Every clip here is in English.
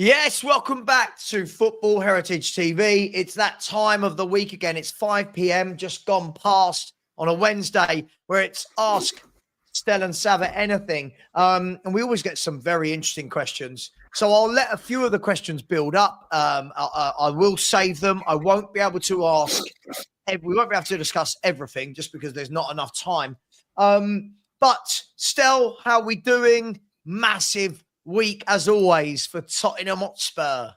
Yes, welcome back to Football Heritage TV. It's that time of the week again. It's 5 p.m. just gone past on a Wednesday where it's Ask Stel and SAVVA Anything. And we always get some very interesting questions. So I'll let a few of the questions build up. I will save them. I won't be able to ask. We won't be able to discuss everything just because there's not enough time. But Stel, how are we doing? Massive week as always for Tottenham Hotspur.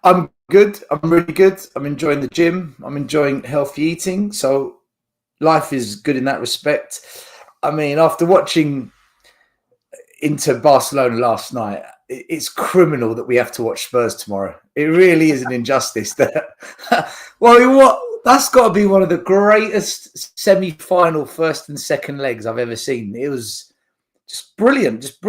I'm good. I'm really good. I'm enjoying the gym. I'm enjoying healthy eating. So life is good in that respect. I mean, after watching Inter Barcelona last night, it's criminal that we have to watch Spurs tomorrow. It really is an injustice. That's got to be one of the greatest semi-final first and second legs I've ever seen. It was just brilliant,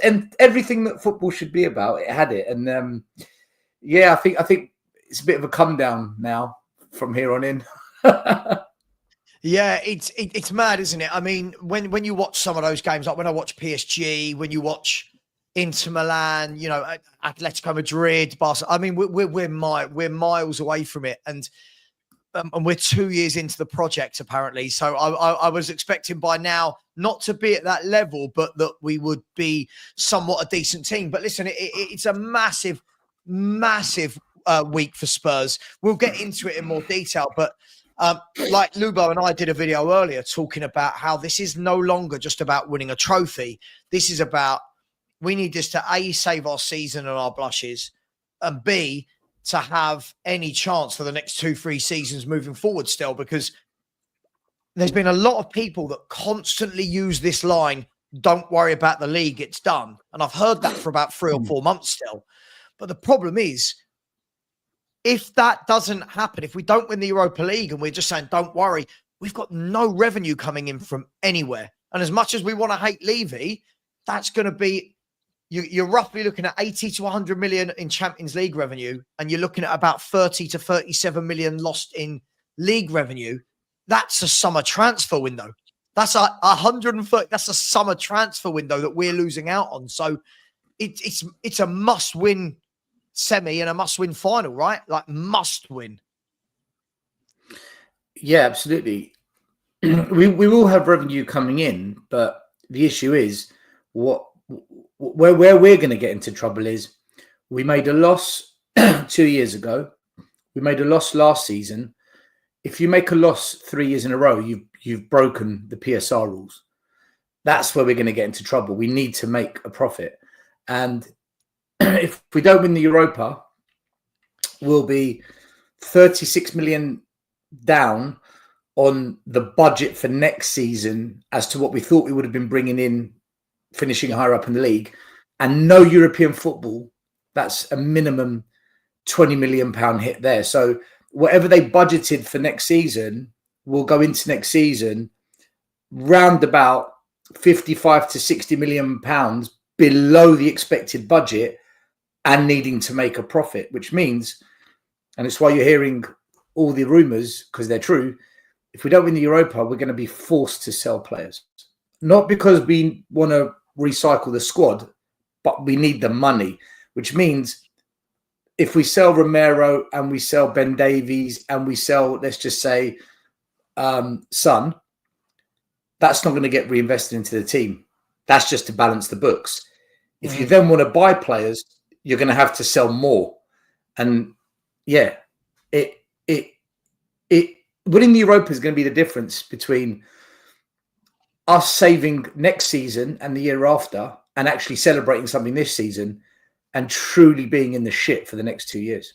and everything that football should be about. It had it, and I think it's a bit of a come down now from here on in. Yeah, it's mad, isn't it? I mean, when you watch some of those games, like when I watch PSG, when you watch Inter Milan, you know, Atletico Madrid, Barcelona. I mean, we're miles away from it, and we're 2 years into the project apparently. So I was expecting by now not to be at that level, but that we would be somewhat a decent team. But listen, it's a massive week for Spurs. We'll get into it in more detail, but like Lubo and I did a video earlier talking about how this is no longer just about winning a trophy. This is about, we need this to A, save our season and our blushes, and B, to have any chance for the next 2-3 seasons moving forward still, because there's been a lot of people that constantly use this line, don't worry about the league, it's done. And I've heard that for about 3 or 4 months still. But the problem is, if that doesn't happen, if we don't win the Europa League and we're just saying, don't worry, we've got no revenue coming in from anywhere. And as much as we want to hate Levy, that's going to be, you're roughly looking at 80 to 100 million in Champions League revenue, and you're looking at about 30 to 37 million lost in league revenue. That's a summer transfer window. That's 130. That's a summer transfer window that we're losing out on. So it's a must-win semi and a must-win final, right? Like must win. Yeah, absolutely. we will have revenue coming in, but the issue is where we're going to get into trouble is we made a loss 2 years ago. We made a loss last season. If you make a loss 3 years in a row, you've broken the PSR rules. That's where we're going to get into trouble. We need to make a profit. And if we don't win the Europa, we'll be 36 million down on the budget for next season as to what we thought we would have been bringing in, finishing higher up in the league, and no European football. That's a minimum £20 million hit there. So whatever they budgeted for next season will go into next season round about 55 to 60 million pounds below the expected budget and needing to make a profit, which means, and it's why you're hearing all the rumours, because they're true, if we don't win the Europa, we're going to be forced to sell players. Not because we want to recycle the squad, but we need the money, which means if we sell Romero and we sell Ben Davies and we sell, let's just say, Son, that's not going to get reinvested into the team. That's just to balance the books. If you then want to buy players, you're going to have to sell more. And yeah, winning the Europa is going to be the difference between us saving next season and the year after and actually celebrating something this season and truly being in the shit for the next 2 years.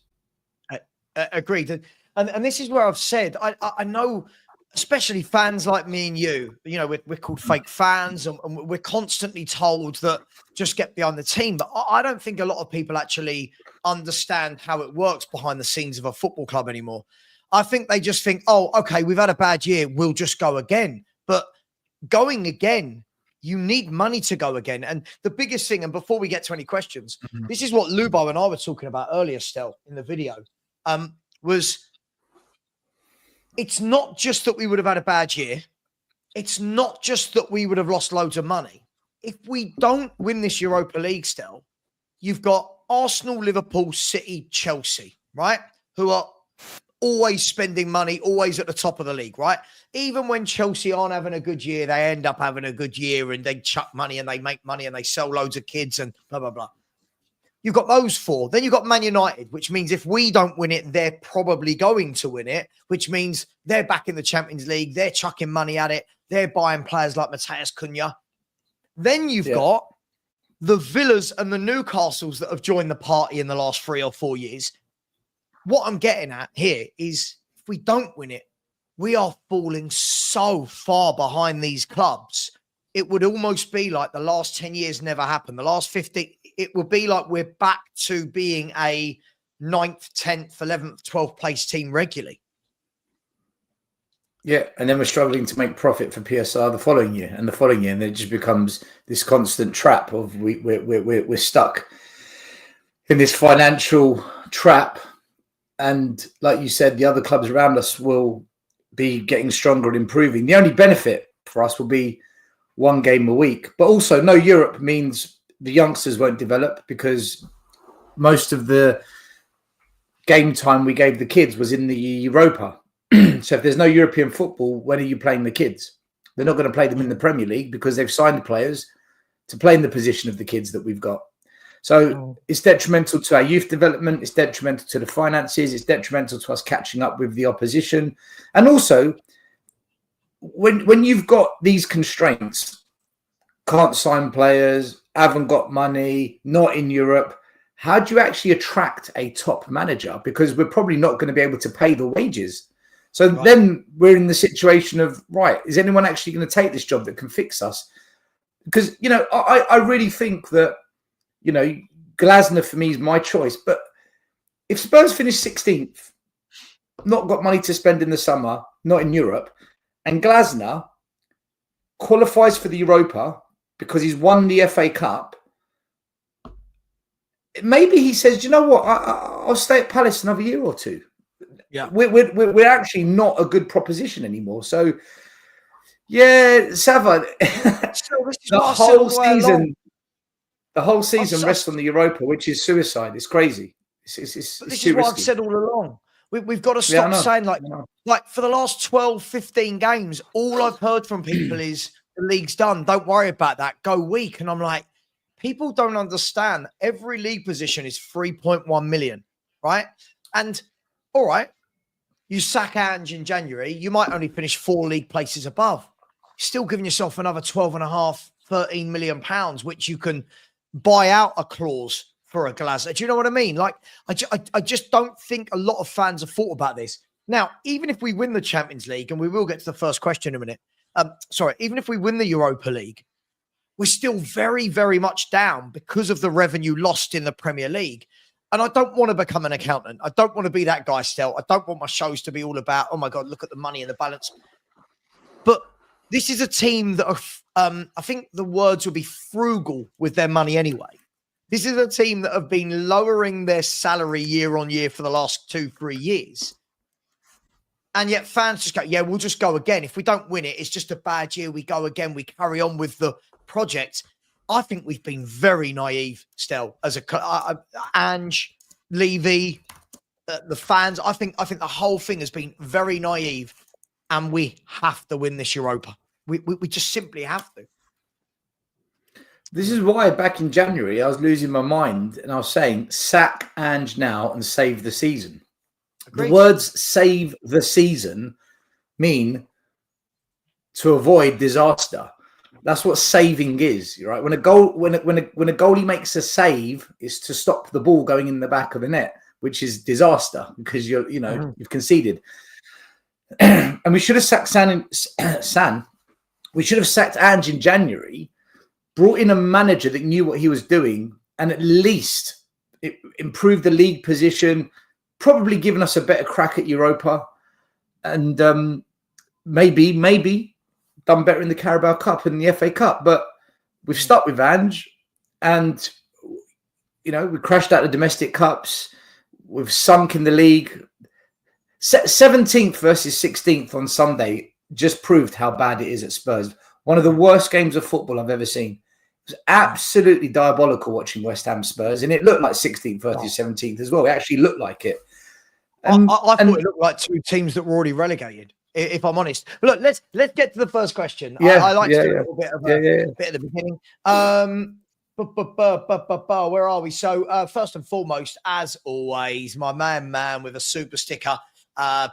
Agreed. And this is where I've said, I know, especially fans like me and you know, we're called fake fans, and we're constantly told that just get behind the team. But I don't think a lot of people actually understand how it works behind the scenes of a football club anymore. I think they just think, oh, okay, we've had a bad year, we'll just go again. But going again, you need money to go again. And the biggest thing, and before we get to any questions, this is what Lubo and I were talking about earlier, Stel, in the video, was it's not just that we would have had a bad year. It's not just that we would have lost loads of money. If we don't win this Europa League, Stel, you've got Arsenal, Liverpool, City, Chelsea, right? Who are always spending money, always at the top of the league, right? Even when Chelsea aren't having a good year, they end up having a good year and they chuck money and they make money and they sell loads of kids and blah, blah, blah. You've got those four. Then you've got Man United, which means if we don't win it, they're probably going to win it, which means they're back in the Champions League. They're chucking money at it. They're buying players like Matheus Cunha. Then you've got the Villas and the Newcastles that have joined the party in the last 3 or 4 years. What I'm getting at here is if we don't win it, we are falling so far behind these clubs. It would almost be like the last 10 years never happened. The last 50, it would be like we're back to being a 9th, 10th, 11th, 12th place team regularly. Yeah, and then we're struggling to make profit for PSR the following year and the following year, and it just becomes this constant trap of we're stuck in this financial trap. And like you said, the other clubs around us will be getting stronger and improving. The only benefit for us will be 1 game a week, but also no Europe means the youngsters won't develop because most of the game time we gave the kids was in the Europa. So if there's no European football, when are you playing the kids? They're not going to play them in the Premier League because they've signed players to play in the position of the kids that we've got. So it's detrimental to our youth development. It's detrimental to the finances. It's detrimental to us catching up with the opposition. And also, when you've got these constraints, can't sign players, haven't got money, not in Europe, how do you actually attract a top manager? Because we're probably not going to be able to pay the wages. So then we're in the situation of, right, is anyone actually going to take this job that can fix us? Because, you know, I really think that, you know, Glasner for me is my choice. But if Spurs finish 16th, not got money to spend in the summer, not in Europe, and Glasner qualifies for the Europa because he's won the FA Cup, maybe he says, you know what, I'll stay at Palace another year or two. Yeah, we're actually not a good proposition anymore. So, yeah, Sava, the whole season rests on the Europa, which is suicide. It's crazy. It's this is too what risky. I've said all along. We've got to stop saying like for the last 12, 15 games, all I've heard from people is the league's done. Don't worry about that. Go weak. And I'm like, people don't understand. Every league position is 3.1 million, right? And all right, you sack Ange in January, you might only finish 4 league places above. You're still giving yourself another 12.5, 13 million pounds, which you can buy out a clause for a Glasner. Do you know what I mean? Like, I just don't think a lot of fans have thought about this. Now, even if we win the Champions League, and we will get to the first question in a minute. Even if we win the Europa League, we're still very, very much down because of the revenue lost in the Premier League. And I don't want to become an accountant. I don't want to be that guy, Stel. I don't want my shows to be all about, oh my God, look at the money and the balance. But this is a team that are, I think the words would be frugal with their money anyway. This is a team that have been lowering their salary year on year for the last 2-3 years. And yet fans just go, yeah, we'll just go again. If we don't win it, it's just a bad year. We go again. We carry on with the project. I think we've been very naive, Stel, as a Ange, Levy, the fans. I think the whole thing has been very naive, and we have to win this Europa. We just simply have to. This is why back in January I was losing my mind and I was saying sack Ange now and save the season. Agreed. The words "save the season" mean to avoid disaster. That's what saving is, right? When a goalie makes a save, it's to stop the ball going in the back of the net, which is disaster because you've conceded. And we should have sacked San. We should have sacked Ange in January, brought in a manager that knew what he was doing, and at least it improved the league position, probably given us a better crack at Europa, and maybe done better in the Carabao Cup and the FA Cup. But we've stuck with Ange, and we crashed out the domestic cups. We've sunk in the league. 17th versus 16th on Sunday just proved how bad it is at Spurs. One of the worst games of football I've ever seen. was absolutely diabolical watching West Ham Spurs, and it looked like 16th versus 17th as well. It actually looked like it. I thought it looked like two teams that were already relegated, if I'm honest. But look, let's get to the first question. I like to do a little bit of bit at the beginning. Where are we? So first and foremost, as always, my man with a super sticker.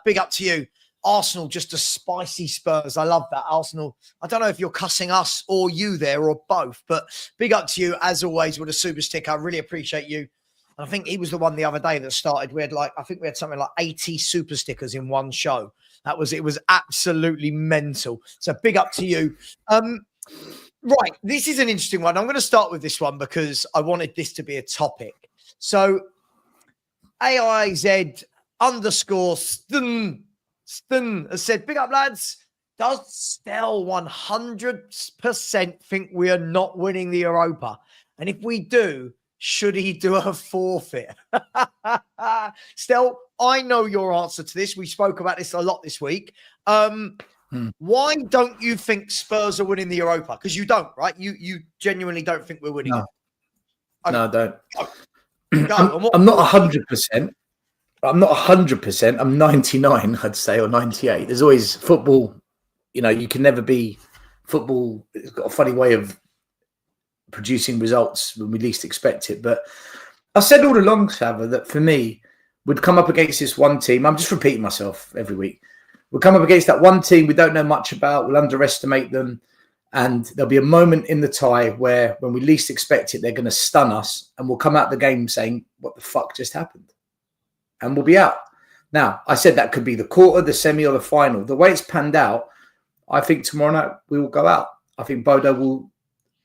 Big up to you. Arsenal, just a spicy Spurs. I love that. Arsenal, I don't know if you're cussing us or you there or both, but big up to you, as always, with a super sticker. I really appreciate you. And I think he was the one the other day that started. We had I think we had something like 80 super stickers in one show. It was absolutely mental. So big up to you. Right. This is an interesting one. I'm going to start with this one because I wanted this to be a topic. So AIZ _ Stun has said, big up lads. Does Stel 100% think we are not winning the Europa? And if we do, should he do a forfeit? Stel, I know your answer to this. We spoke about this a lot this week. Why don't you think Spurs are winning the Europa? Because you don't, right? You genuinely don't think we're winning it. No, I don't. I'm not 100%. I'm not 100%. I'm 99, I'd say, or 98. There's always football. You can never be football. It's got a funny way of producing results when we least expect it. But I said all along, SAVVA, that for me, we'd come up against this one team. I'm just repeating myself every week. We'll come up against that one team we don't know much about. We'll underestimate them. And there'll be a moment in the tie where when we least expect it, they're going to stun us. And we'll come out the game saying, what the fuck just happened? And we'll be out. Now, I said that could be the quarter, the semi, or the final. The way it's panned out, I think tomorrow night we will go out. I think Bodo will,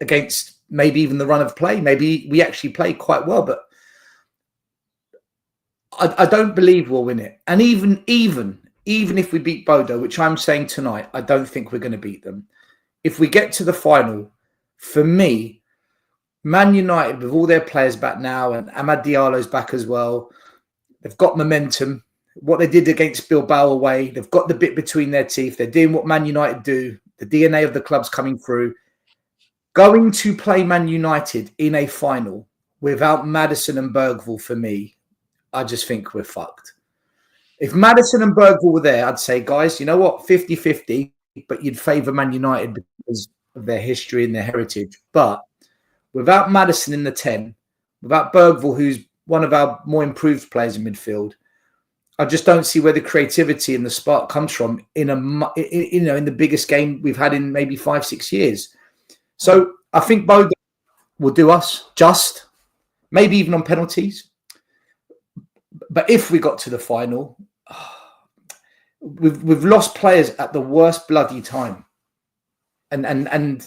against maybe even the run of play, maybe we actually play quite well, but I don't believe we'll win it. And even if we beat Bodo, which I'm saying tonight, I don't think we're going to beat them. If we get to the final, for me, Man United, with all their players back now, and Amad Diallo's back as well, they've got momentum. What they did against Bilbao away, they've got the bit between their teeth. They're doing what Man United do. The DNA of the club's coming through. Going to play Man United in a final without Maddison and Bergvall, for me, I just think we're fucked. If Maddison and Bergvall were there, I'd say, guys, you know what? 50-50, but you'd favour Man United because of their history and their heritage. But without Maddison in the 10, without Bergvall, who's one of our more improved players in midfield, I just don't see where the creativity and the spark comes from in the biggest game we've had in maybe 5-6 years. So I think Bodo will do us just, maybe even on penalties. But if we got to the final, we've lost players at the worst bloody time, and I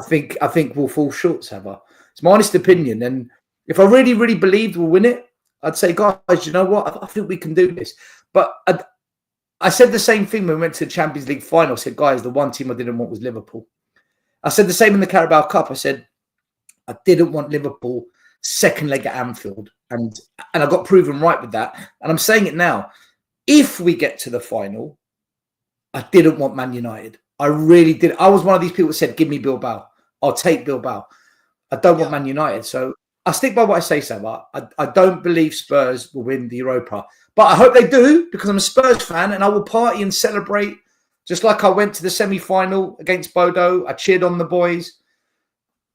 think we'll fall short, SAVVA. It's my honest opinion, and if I really, really believed we'll win it, I'd say, guys, you know what? I think we can do this. But I said the same thing when we went to the Champions League final. I said, guys, the one team I didn't want was Liverpool. I said the same in the Carabao Cup. I said, I didn't want Liverpool second leg at Anfield. And I got proven right with that. And I'm saying it now. If we get to the final, I didn't want Man United. I really did. I was one of these people that said, give me Bilbao. I'll take Bilbao. I don't want Man United. So I stick by what I say, SAVVA. I don't believe Spurs will win the Europa. But I hope they do, because I'm a Spurs fan and I will party and celebrate. Just like I went to the semi-final against Bodo. I cheered on the boys.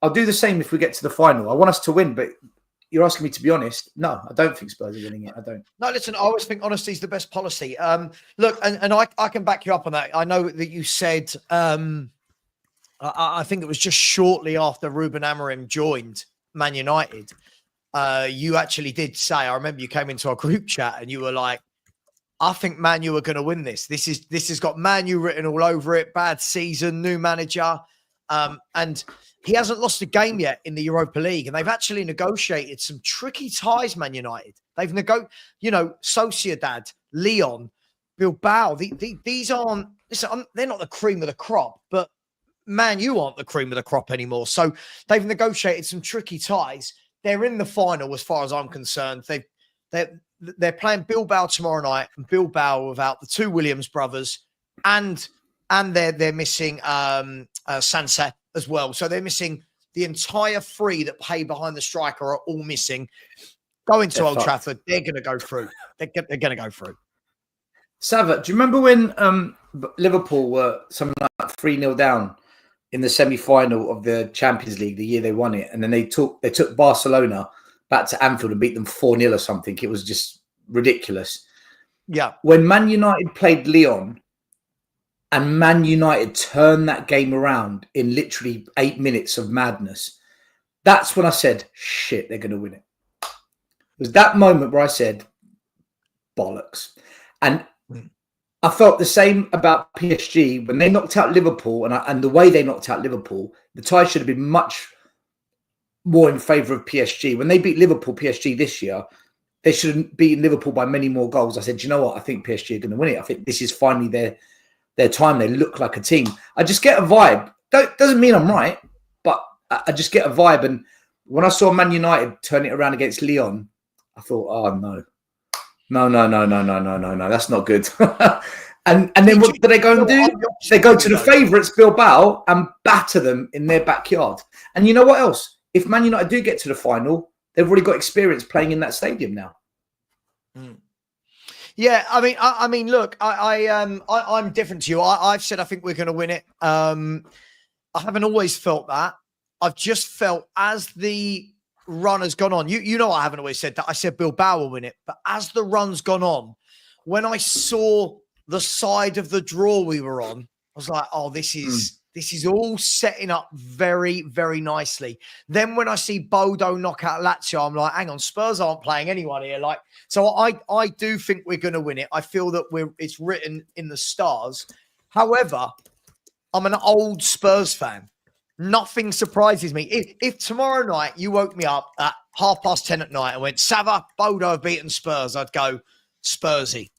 I'll do the same if we get to the final. I want us to win, but you're asking me to be honest. No, I don't think Spurs are winning it. I don't. No, listen, I always think honesty is the best policy. Look, and I can back you up on that. I know that you said, I think it was just shortly after Ruben Amorim joined Man United, you actually did say, I remember you came into our group chat and you were like, I think Man U are going to win this. This has got Man U written all over it. Bad season, new manager. And he hasn't lost a game yet in the Europa League. And they've actually negotiated some tricky ties, Man United. They've Sociedad, Lyon, Bilbao. These aren't, listen, they're not the cream of the crop, but Man U aren't the cream of the crop anymore. So they've negotiated some tricky ties. They're in the final as far as I'm concerned. They're playing Bilbao tomorrow night, and Bilbao without the two Williams brothers, and they're missing Sanse as well. So they're missing the entire three that play behind the striker are all missing. Going to Old Trafford, they're going to go through. They're going to go through. SAVVA, do you remember when Liverpool were something like 3-0 down in the semi-final of the Champions League the year they won it, and then they took Barcelona back to Anfield and beat them 4-0 or something? It was just ridiculous. Yeah. When Man United played Lyon and Man United turned that game around in literally 8 minutes of madness, that's when I said, shit, they're going to win it. It was that moment where I said, bollocks. And I felt the same about PSG when they knocked out Liverpool, and the way they knocked out Liverpool, the tie should have been much more in favour of PSG. When they beat Liverpool, PSG this year, they should have beaten Liverpool by many more goals. I said, you know what? I think PSG are going to win it. I think this is finally their time. They look like a team. I just get a vibe. Doesn't mean I'm right, but I just get a vibe. And when I saw Man United turn it around against Lyon, I thought, oh no. No, that's not good. and then what do they go and do? They go to the favourites, Bilbao, and batter them in their backyard. And you know what else? If Man United do get to the final, they've already got experience playing in that stadium now. Yeah, I mean, look, I'm different to you. I've said I think we're going to win it. I haven't always felt that. I've just felt as the run has gone on. You know, I haven't always said that. I said Bilbao will win it, but as the run's gone on, when I saw the side of the draw we were on, I was like, oh, this is all setting up very, very nicely. Then when I see Bodo knock out Lazio, I'm like, hang on, Spurs aren't playing anyone here. Like, so I do think we're going to win it. I feel that it's written in the stars. However, I'm an old Spurs fan. Nothing surprises me. If tomorrow night you woke me up at 10:30 at night and went, SAVVA, Bodo have beaten Spurs, I'd go, Spursy.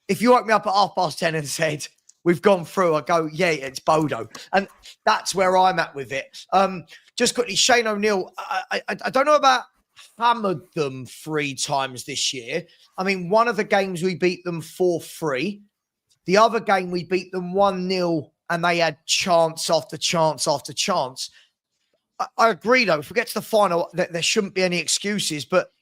If you woke me up at 10:30 and said, we've gone through, I'd go, yeah, it's Bodo. And that's where I'm at with it. Just quickly, Shane O'Neill, I don't know about hammered them 3 times this year. I mean, one of the games we beat them 4-3. The other game we beat them 1-0. And they had chance after chance after chance. I agree, though. If we get to the final, there shouldn't be any excuses, but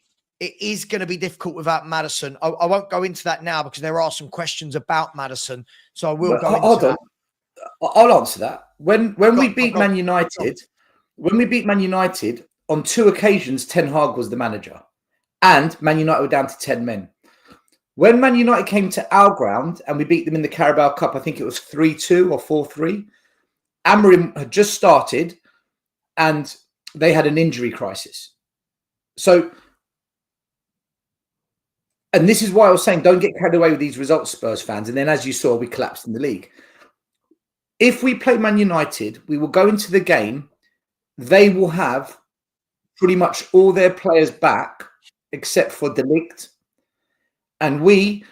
it is going to be difficult without Maddison. I won't go into that now because there are some questions about Maddison. So I will go into that. I'll answer that. When we beat Man United, on 2 occasions, Ten Hag was the manager, and Man United were down to 10 men. When Man United came to our ground and we beat them in the Carabao Cup, I think it was 3-2 or 4-3. Amorim had just started and they had an injury crisis. So, and this is why I was saying, don't get carried away with these results, Spurs fans. And then, as you saw, we collapsed in the league. If we play Man United, we will go into the game. They will have pretty much all their players back except for De Ligt. And we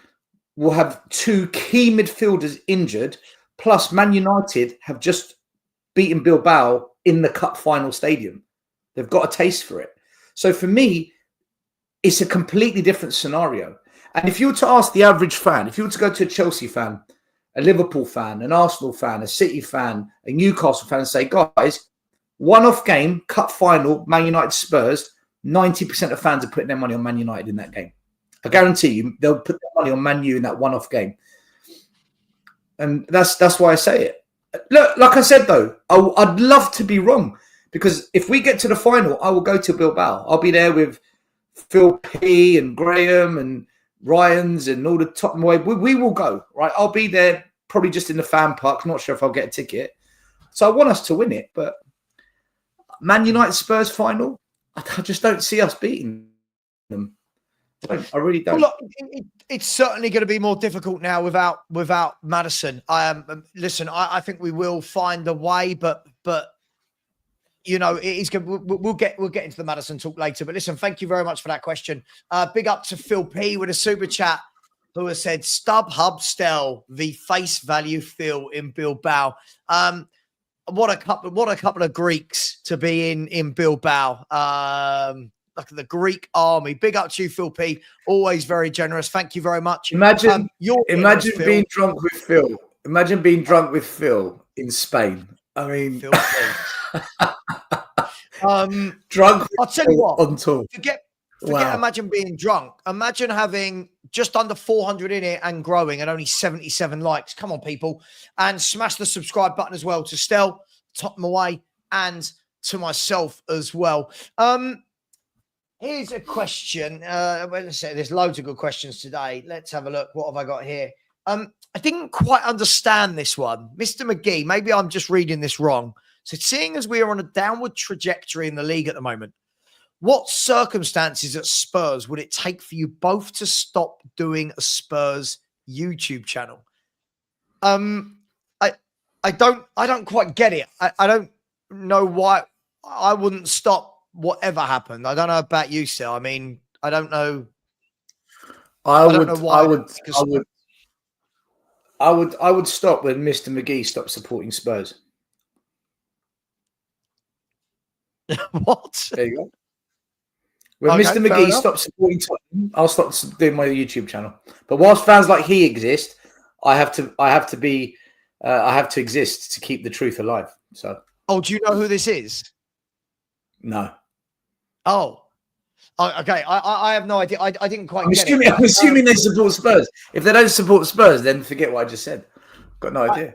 will have 2 key midfielders injured. Plus, Man United have just beaten Bilbao in the cup final stadium. They've got a taste for it. So for me, it's a completely different scenario. And if you were to ask the average fan, if you were to go to a Chelsea fan, a Liverpool fan, an Arsenal fan, a City fan, a Newcastle fan, and say, guys, one-off game, cup final, Man United Spurs, 90% of fans are putting their money on Man United in that game. I guarantee you, they'll put their money on Man U in that one-off game. And that's why I say it. Look, like I said, though, I'd love to be wrong. Because if we get to the final, I will go to Bilbao. I'll be there with Phil P and Graham and Ryans and all the Tottenham way. We will go, right? I'll be there probably just in the fan park. Not sure if I'll get a ticket. So I want us to win it. But Man United Spurs final, I just don't see us beating them. I really don't. Well, look, it's certainly going to be more difficult now without Maddison. Listen, I think we will find a way, but you know, it is good. We'll get into the Maddison talk later. But listen, thank you very much for that question. Big up to Phil P with a super chat who has said StubHub Stel, the face value Phil in Bilbao. What a couple of Greeks to be in Bilbao. Like the Greek army. Big up to you, Phil P. Always very generous. Thank you very much. Imagine being drunk with Phil. Imagine being drunk with Phil in Spain. I mean, drunk. I'll tell you what. On tour. Forget. Imagine being drunk. Imagine having just under 400 in it and growing, and only 77 likes. Come on, people, and smash the subscribe button as well to Stel, Tottenham away, and to myself as well. Here's a question. Let's say there's loads of good questions today. Let's have a look. What have I got here? I didn't quite understand this one. Mr. McGee, maybe I'm just reading this wrong. So seeing as we are on a downward trajectory in the league at the moment, what circumstances at Spurs would it take for you both to stop doing a Spurs YouTube channel? I don't quite get it. I don't know why I wouldn't stop whatever happened. I don't know about you, Stel. I mean, I don't know. I would stop when Mr. McGee stopped supporting Spurs. What? There you go. When Mr. McGee stops supporting Tottenham, I'll stop doing my YouTube channel. But whilst fans like he exist, I have to exist to keep the truth alive. So. Oh, do you know who this is? No. Oh, okay. I have no idea. I didn't quite get it. I'm assuming they support Spurs. If they don't support Spurs, then forget what I just said. Got no idea.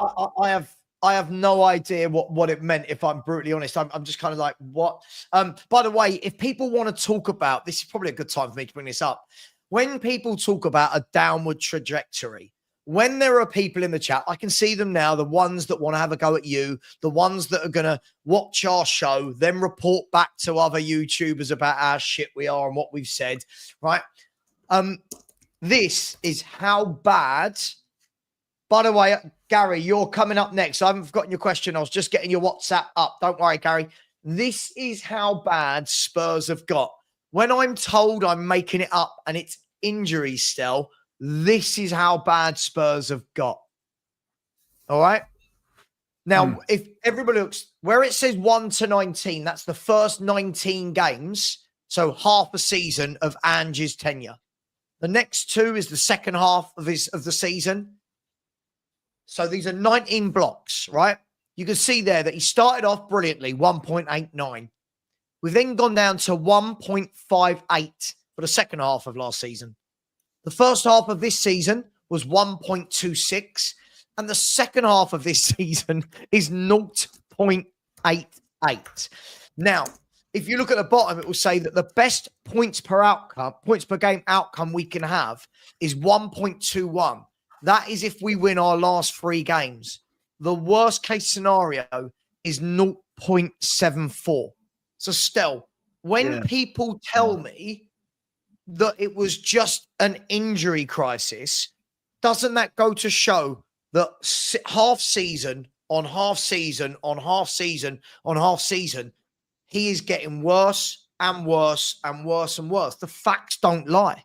I have no idea what it meant, if I'm brutally honest. I'm just kind of like, what? By the way, if people want to talk about, this is probably a good time for me to bring this up. When people talk about a downward trajectory, when there are people in the chat, I can see them now, the ones that want to have a go at you, the ones that are going to watch our show, then report back to other YouTubers about how shit we are and what we've said, right? This is how bad. By the way, Gary, you're coming up next. I haven't forgotten your question. I was just getting your WhatsApp up. Don't worry, Gary. This is how bad Spurs have got. When I'm told I'm making it up and it's injuries still, this is how bad Spurs have got. All right? Now, if everybody looks, where it says 1 to 19, that's the first 19 games. So half a season of Ange's tenure. The next two is the second half of the season. So these are 19 blocks, right? You can see there that he started off brilliantly, 1.89. We've then gone down to 1.58 for the second half of last season. The first half of this season was 1.26. And the second half of this season is 0.88. Now, if you look at the bottom, it will say that the best points per game outcome we can have is 1.21. That is if we win our last 3 games. The worst case scenario is 0.74. So still, when people tell me that it was just an injury crisis, doesn't that go to show that half season on half season on half season on half season, he is getting worse and worse and worse and worse? The facts don't lie.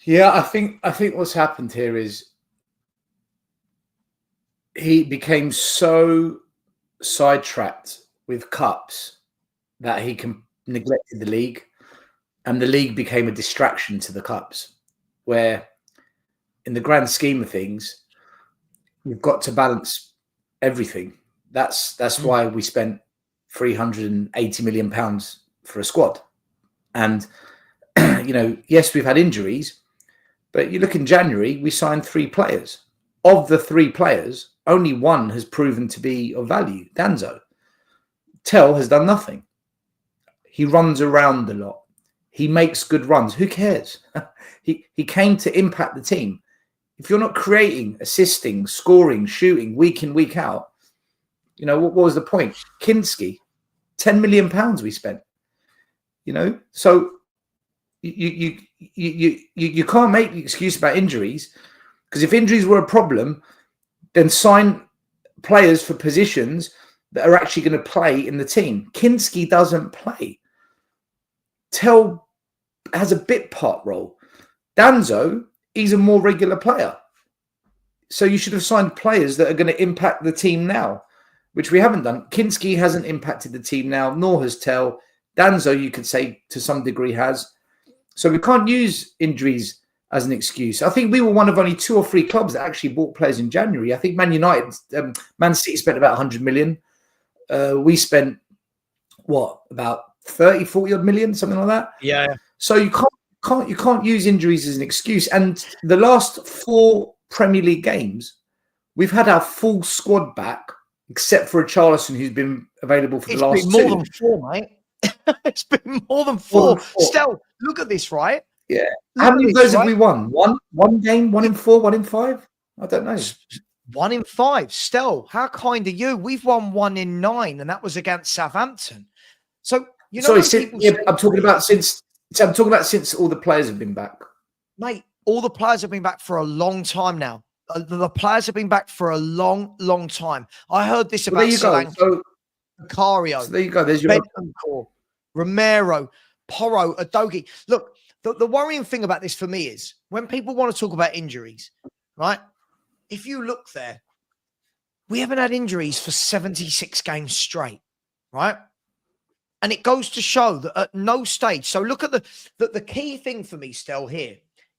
Yeah, I think what's happened here is he became so sidetracked with cups that he neglected the league, and the league became a distraction to the cups, where in the grand scheme of things, you've got to balance everything. That's why we spent £380 million for a squad. And, yes, we've had injuries, but you look in January, we signed 3 players. Of the 3 players, only one has proven to be of value, Danzo. Tell has done nothing. He runs around a lot. He makes good runs. Who cares? He came to impact the team. If you're not creating, assisting, scoring, shooting week in, week out, what was the point? Kinski, £10 million we spent. So you can't make the excuse about injuries, because if injuries were a problem, then sign players for positions that are actually going to play in the team. Kinski doesn't play. Tell has a bit part role. Danzo, he's a more regular player. So you should have signed players that are going to impact the team now, which we haven't done. Kinski hasn't impacted the team now, nor has Tell. Danzo, you could say to some degree, has. So we can't use injuries as an excuse. I think we were one of only 2 or 3 clubs that actually bought players in January. I think Man United, Man City spent about 100 million. We spent about 30, 40 odd million, something like that. Yeah. So you can't use injuries as an excuse. And the last 4 Premier League games, we've had our full squad back, except for a Charlison who's been available for the last 2. It's been more than 4, mate. It's been more than 4. Still, look at this, right? Yeah. How many of those have we won? One game, 1 in 4, 1 in 5? I don't know. 1 in 5. Still, how kind are you? We've won 1 in 9, and that was against Southampton. So you know, I'm talking about since all the players have been back, mate. All the players have been back for a long time now. The players have been back for a long, long time. I heard this about Solanke, Vicario. So there you go. There's your Bentancur, Romero, Porro, Adogi. Look, the worrying thing about this for me is when people want to talk about injuries, right? If you look there, we haven't had injuries for 76 games straight, right? And it goes to show that at no stage. So look at the key thing for me still here.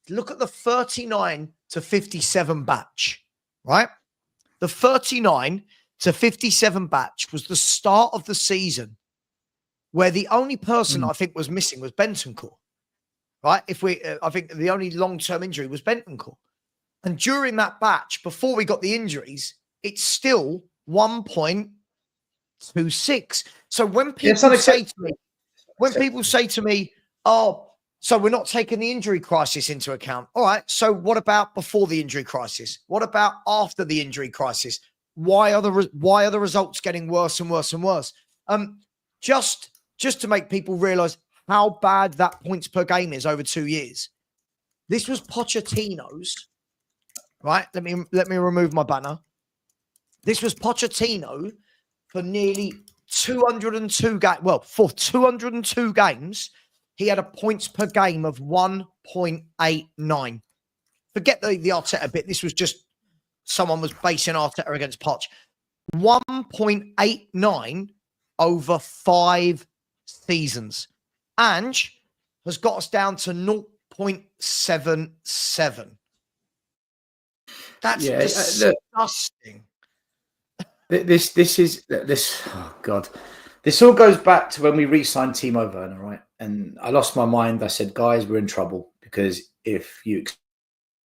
Look at the 39 to 57 batch, right? The 39 to 57 batch was the start of the season where the only person I think was missing was Bentancur, right? I think the only long-term injury was Bentancur. And during that batch, before we got the injuries, it's still 1.26. So when people say to me, oh, so we're not taking the injury crisis into account. All right. So what about before the injury crisis? What about after the injury crisis? Why are the results getting worse and worse and worse? Just to make people realize how bad that points per game is over 2 years. This was Pochettino's, right? Let me remove my banner. This was Pochettino for nearly 202 games. Well, for 202 games, he had a points per game of 1.89. Forget the Arteta bit. This was just someone was basing Arteta against Poch. 1.89 over 5 seasons. Ange has got us down to 0.77. That's disgusting. This. Oh God, this all goes back to when we re-signed Timo Werner, right? And I lost my mind. I said, guys, we're in trouble because if you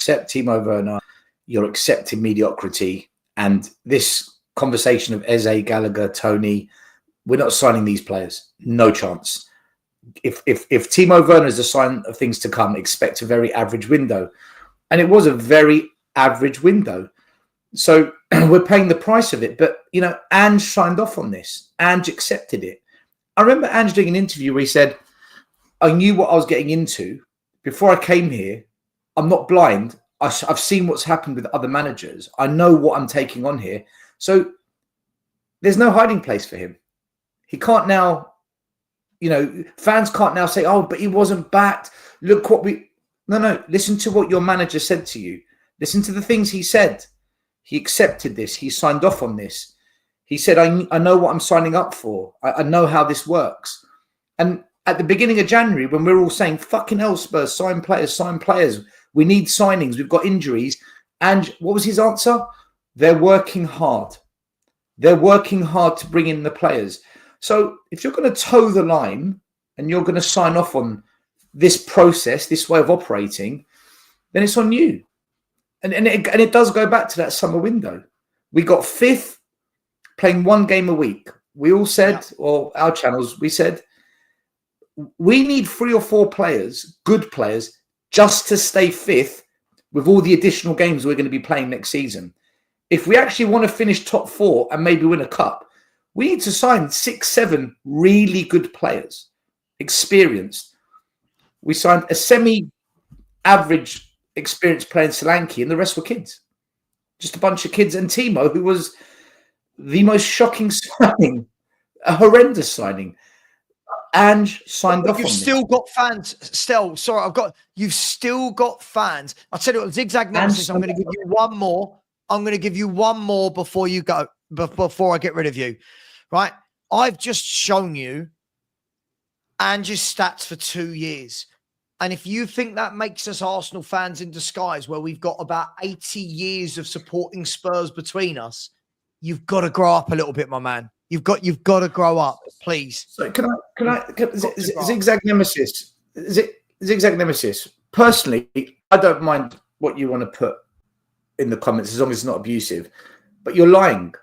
accept Timo Werner, you're accepting mediocrity. And this conversation of Eze, Gallagher, Tony, we're not signing these players. No chance. If Timo Werner is a sign of things to come, expect a very average window. And it was a very average window. So we're paying the price of it. But, you know, Ange signed off on this. Ange accepted it. I remember Ange doing an interview where he said, I knew what I was getting into. Before I came here, I'm not blind. I've seen what's happened with other managers. I know what I'm taking on here. So there's no hiding place for him. He can't now, you know, fans can't now say, oh, but he wasn't backed. Look what we... No. Listen to what your manager said to you. Listen to the things he said. He accepted this. He signed off on this. He said, I know what I'm signing up for. I know how this works. And at the beginning of January, when we're all saying, fucking hell, Spurs, sign players. We need signings. We've got injuries. And what was his answer? They're working hard. They're working hard to bring in the players. So if you're going to toe the line and you're going to sign off on this process, this way of operating, then it's on you. And it does go back to that summer window. We got 5th, playing 1 game a week. We all said, or our channels, we said, we need 3 or 4 players, good players, just to stay 5th with all the additional games we're going to be playing next season. If we actually want to finish top 4 and maybe win a cup, we need to sign 6, 7 really good players, experienced. We signed a semi-average experienced player in Solanke, and the rest were kids. Just a bunch of kids. And Timo, who was the most shocking signing, a horrendous signing. Ange signed off on You've still got fans. You've still got fans. I'll tell you what, Zigzag Nemesis, I'm going to give you one more. I'm going to give you one more before you go, before I get rid of you. Right? I've just shown you Ange's stats for 2 years. And if you think that makes us Arsenal fans in disguise, where we've got about 80 years of supporting Spurs between us, you've got to grow up a little bit, my man. You've got to grow up, please. So zigzag nemesis? Zigzag nemesis. Personally, I don't mind what you want to put in the comments as long as it's not abusive. But you're lying.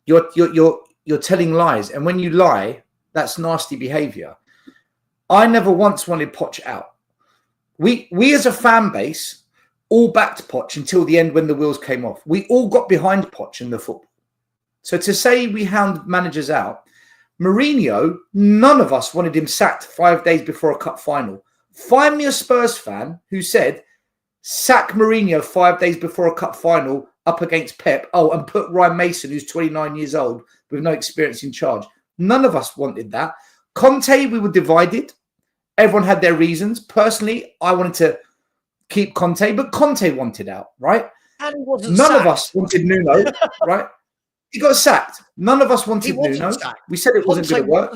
You're telling lies, and when you lie, that's nasty behaviour. I never once wanted Poch out. We as a fan base all backed Poch until the end when the wheels came off. We all got behind Poch in the football. So to say we hound managers out, Mourinho, none of us wanted him sacked 5 days before a cup final. Find me a Spurs fan who said, sack Mourinho 5 days before a cup final up against Pep. Oh, and put Ryan Mason, who's 29 years old, with no experience in charge. None of us wanted that. Conte, we were divided. Everyone had their reasons. Personally, I wanted to keep Conte, but Conte wanted out, right? And he wasn't None sacked. of us wanted Nuno, right? He got sacked. None of us wanted Nuno. Sacked. We said it wasn't going to work.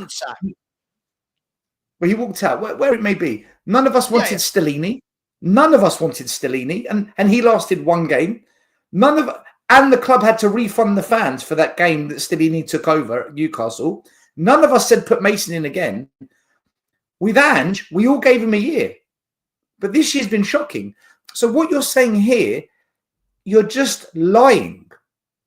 Well, he walked out, where it may be. None of us wanted Stellini. None of us wanted Stellini, and he lasted one game. And the club had to refund the fans for that game that Stellini took over at Newcastle. None of us said put Mason in again. With Ange, we all gave him a year. But this year's been shocking. So what you're saying here, you're just lying.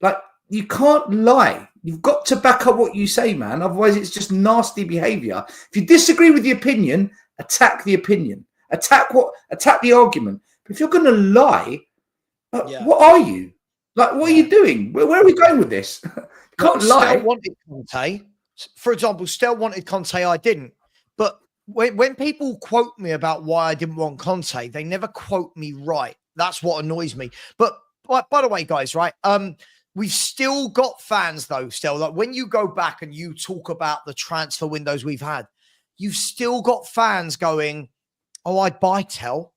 Like, you can't lie. You've got to back up what you say, man. Otherwise, it's just nasty behaviour. If you disagree with the opinion, attack the opinion. Attack the argument. But if you're going to lie, what are you? Like, what are you doing? Where are we going with this? You can't lie. Stel wanted Conte. For example, Stel wanted Conte, I didn't. But when people quote me about why I didn't want Conte, they never quote me right. That's what annoys me. But by the way, guys, right? We've still got fans, though, Stel. Like, when you go back and you talk about the transfer windows we've had, you've still got fans going, oh, I'd buy Tel.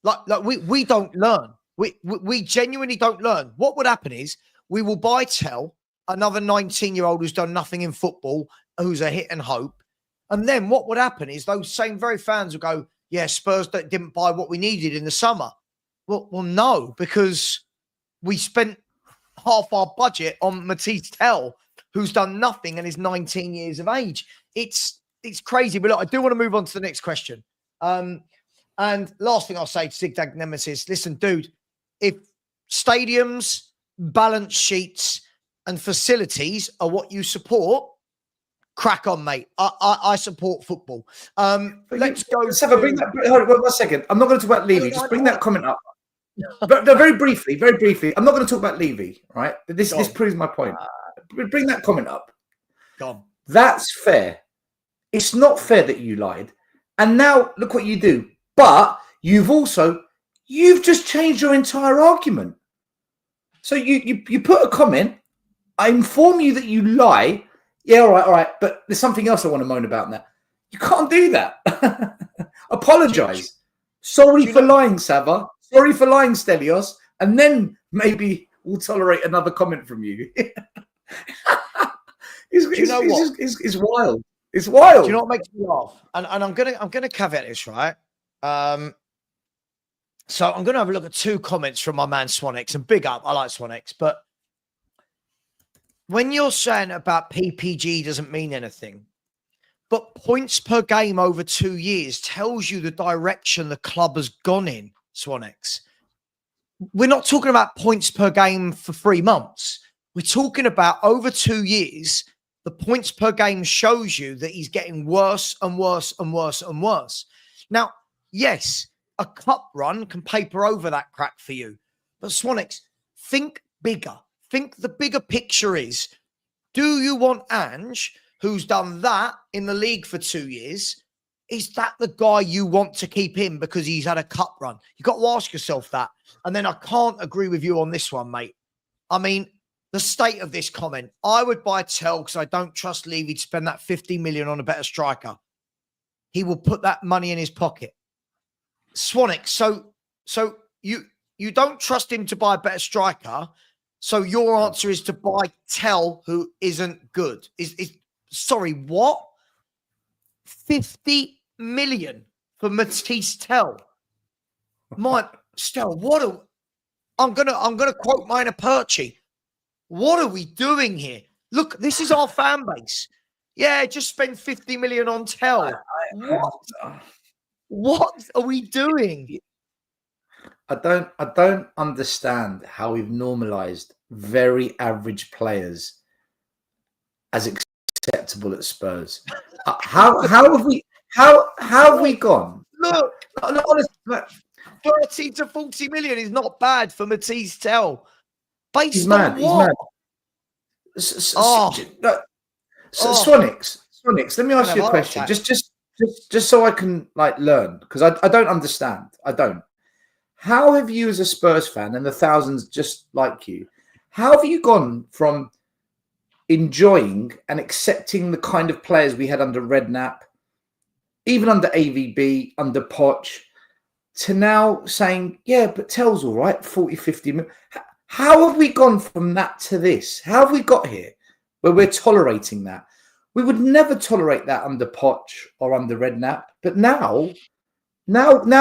Like we don't learn. We genuinely don't learn. What would happen is we will buy Tel, another 19-year-old who's done nothing in football, who's a hit and hope. And then what would happen is those same very fans will go, yeah, Spurs didn't buy what we needed in the summer. Well, no, because we spent half our budget on Matisse Tel, who's done nothing and is 19 years of age. It's crazy. But look, I do want to move on to the next question. And last thing I'll say to Zigzag Nemesis, listen, dude, if stadiums, balance sheets, and facilities are what you support, crack on, mate. I support football. Let's go. Sefa, bring that. Hold on 1 second. I'm not going to talk about Levy. Just bring that comment up. But very briefly. I'm not going to talk about Levy, right? This proves my point. Bring that comment up. Go on. That's fair. It's not fair that you lied. And now look what you do. But you've just changed your entire argument. So you put a comment. I inform you that you lie. Yeah, all right. But there's something else I want to moan about now. You can't do that. Apologise. Sorry for lying, Sava. Sorry for lying, Stelios. And then maybe we'll tolerate another comment from you. It's wild. It's wild. Do you know what makes me laugh? And I'm gonna caveat this, right? So I'm gonna have a look at two comments from my man Swanex, and big up. I like Swanex, but when you're saying about PPG doesn't mean anything, but points per game over 2 years tells you the direction the club has gone in, Swanex. We're not talking about points per game for 3 months. We're talking about over 2 years. The points per game shows you that he's getting worse and worse and worse and worse. Now, yes, a cup run can paper over that crack for you. But Swanex, think bigger. Think the bigger picture is, do you want Ange, who's done that in the league for 2 years? Is that the guy you want to keep in because he's had a cup run? You've got to ask yourself that. And then I can't agree with you on this one, mate. I mean, the state of this comment, I would buy Tel because I don't trust Levy to spend that 50 million on a better striker. He will put that money in his pocket. Swanex, so you don't trust him to buy a better striker. So your answer is to buy Tel, who isn't good. Sorry, what? 50 million for Matisse Tell. Stel, I'm gonna quote Minor Perchi. What are we doing here? Look, this is our fan base. Yeah, just spend 50 million on Tell. What are we doing? I don't understand how we've normalized very average players as acceptable at Spurs. How have we gone? Look, Honestly, 30 to 40 million is not bad for Matisse Tell. he's mad. He's mad. Swanix, let me ask you a question. Just so I can learn, because I don't understand. I don't. How have you, as a Spurs fan, and the thousands just like you, how have you gone from enjoying and accepting the kind of players we had under Redknapp, even under AVB, under Poch, to now saying, yeah, but Tell's all right, 40, 50 million. How have we gone from that to this? How have we got here where we're tolerating that? We would never tolerate that under Poch or under Redknapp, but now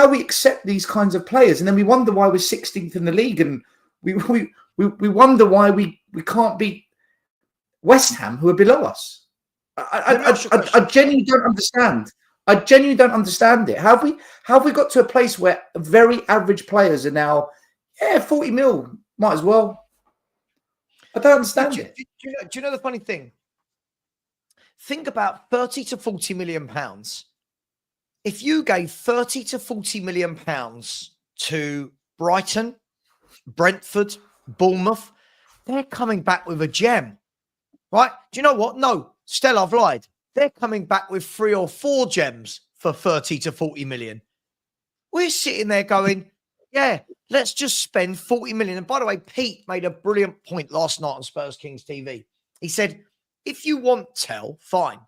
we accept these kinds of players, and then we wonder why we're 16th in the league, and we wonder why we can't beat West Ham, who are below us. I genuinely don't understand. I genuinely don't understand it. How have we got to a place where very average players are now, 40 mil, might as well? I don't understand it. Do you know the funny thing? Think about 30 to 40 million pounds. If you gave 30 to 40 million pounds to Brighton, Brentford, Bournemouth, they're coming back with a gem, right? Do you know what? No, Stell, I've lied. They're coming back with 3 or 4 gems for 30 to 40 million. We're sitting there going, yeah, let's just spend 40 million. And by the way, Pete made a brilliant point last night on Spurs Kings TV. He said, if you want Tell, fine.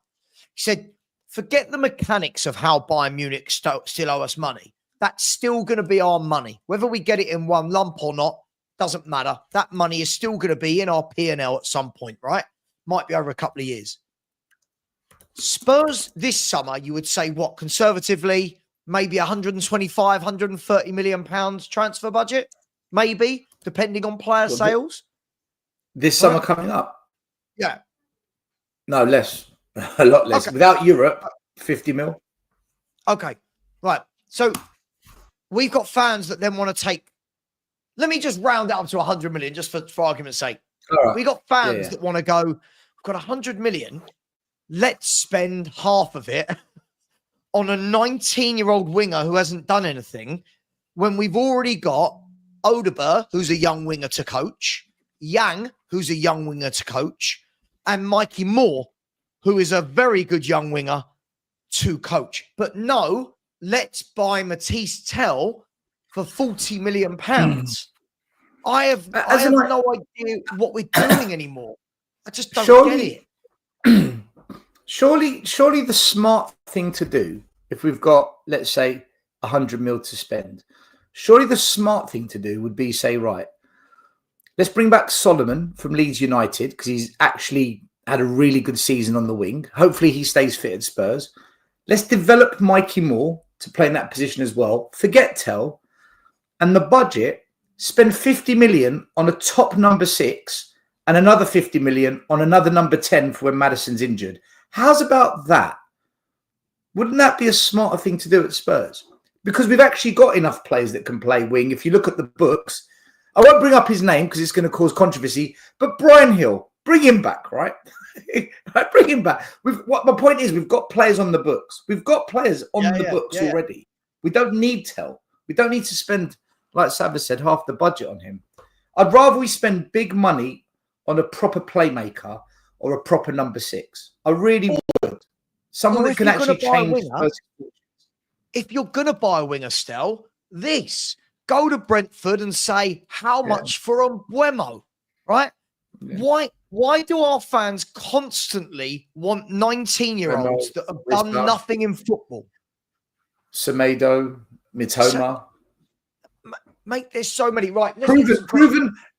He said, forget the mechanics of how Bayern Munich still owe us money. That's still going to be our money. Whether we get it in one lump or not, doesn't matter. That money is still going to be in our P&L at some point, right? Might be over a couple of years. Spurs this summer, you would say what? Conservatively, maybe 125, 130 million pounds transfer budget? Maybe, depending on player sales. This summer coming up? Yeah. No, less. A lot less. Okay. Without Europe, 50 mil. Okay. Right. So we've got fans that then want to take, let me just round it up to 100 million, just for argument's sake. Right. We got fans that want to go, we've got 100 million. Let's spend half of it on a 19-year-old winger who hasn't done anything, when we've already got Odegaard, who's a young winger to coach, Yang, who's a young winger to coach, and Mikey Moore, who is a very good young winger to coach. But no, let's buy Matisse Tell for 40 million pounds. I have no idea what we're doing anymore. I just don't get it. Surely the smart thing to do, if we've got, let's say, 100 mil to spend, surely the smart thing to do would be say, right, let's bring back Solomon from Leeds United, because he's actually had a really good season on the wing. Hopefully he stays fit at Spurs. Let's develop Mikey Moore to play in that position as well. Forget Tell. And the budget, spend 50 million on a top number 6 and another 50 million on another number 10 for when Maddison's injured. How's about that? Wouldn't that be a smarter thing to do at Spurs? Because we've actually got enough players that can play wing. If you look at the books, I won't bring up his name because it's going to cause controversy, but Brian Hill, bring him back, right? Bring him back. My point is, we've got players on the books. We've got players on the books already. We don't need Tell. We don't need to spend, like SAVVA said, half the budget on him. I'd rather we spend big money on a proper playmaker or a proper number 6. I really would. Someone that can actually change. If you're going to buy a winger, Stell, go to Brentford and say, how much for Mbeumo, right? Yeah. Why do our fans constantly want 19-year-olds that have done nothing in football? Semedo, Mitoma. Mate, there's so many. Right.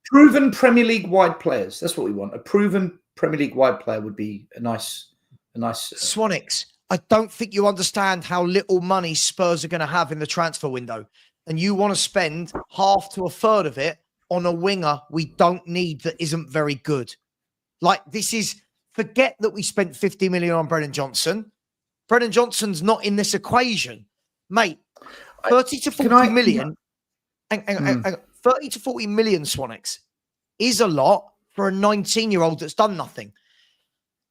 Proven Premier League wide players. That's what we want. A proven Premier League wide player would be a nice. Swanix, I don't think you understand how little money Spurs are going to have in the transfer window. And you want to spend half to a third of it on a winger we don't need that isn't very good. Like, this is, forget that we spent 50 million on Brennan Johnson. Brennan Johnson's not in this equation. Mate, 30 to 40 million, 30 to 40 million, Swanix, is a lot for a 19-year-old that's done nothing.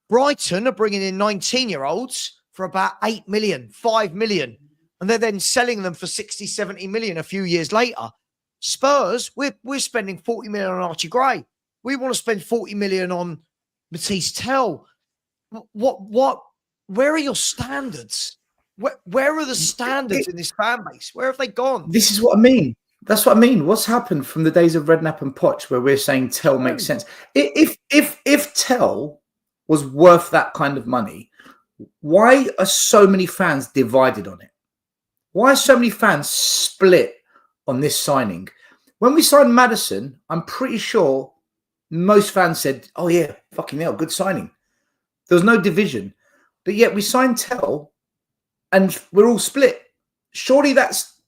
Brighton are bringing in 19-year-olds for about 8 million, 5 million, and they're then selling them for 60, 70 million a few years later. Spurs, we're spending 40 million on Archie Gray. We want to spend 40 million on Matisse Tell. Where are your standards? Where are the standards in this fan base? Where have they gone? This is what I mean. That's what I mean. What's happened from the days of Redknapp and Poch, where we're saying Tell makes sense? If Tell was worth that kind of money, why are so many fans divided on it? Why are so many fans split on this signing? When we signed Maddison, I'm pretty sure most fans said, "Oh yeah, fucking hell, good signing." There was no division, but yet we signed Tell, and we're all split. Surely that's,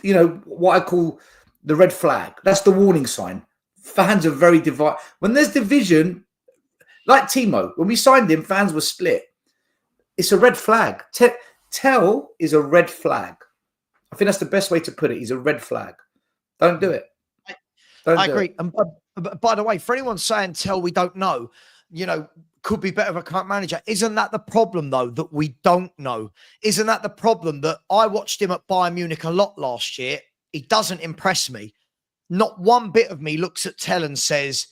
you know, what I call the red flag. That's the warning sign. Fans are very divided. When there's division, like Timo, when we signed him, fans were split. It's a red flag. Tell is a red flag. I think that's the best way to put it. He's a red flag. Don't do it. I agree. And by the way, for anyone saying Tell we don't know, you know, could be better of a current manager. Isn't that the problem, though, that we don't know? Isn't that the problem that I watched him at Bayern Munich a lot last year? He doesn't impress me. Not one bit of me looks at Tell and says,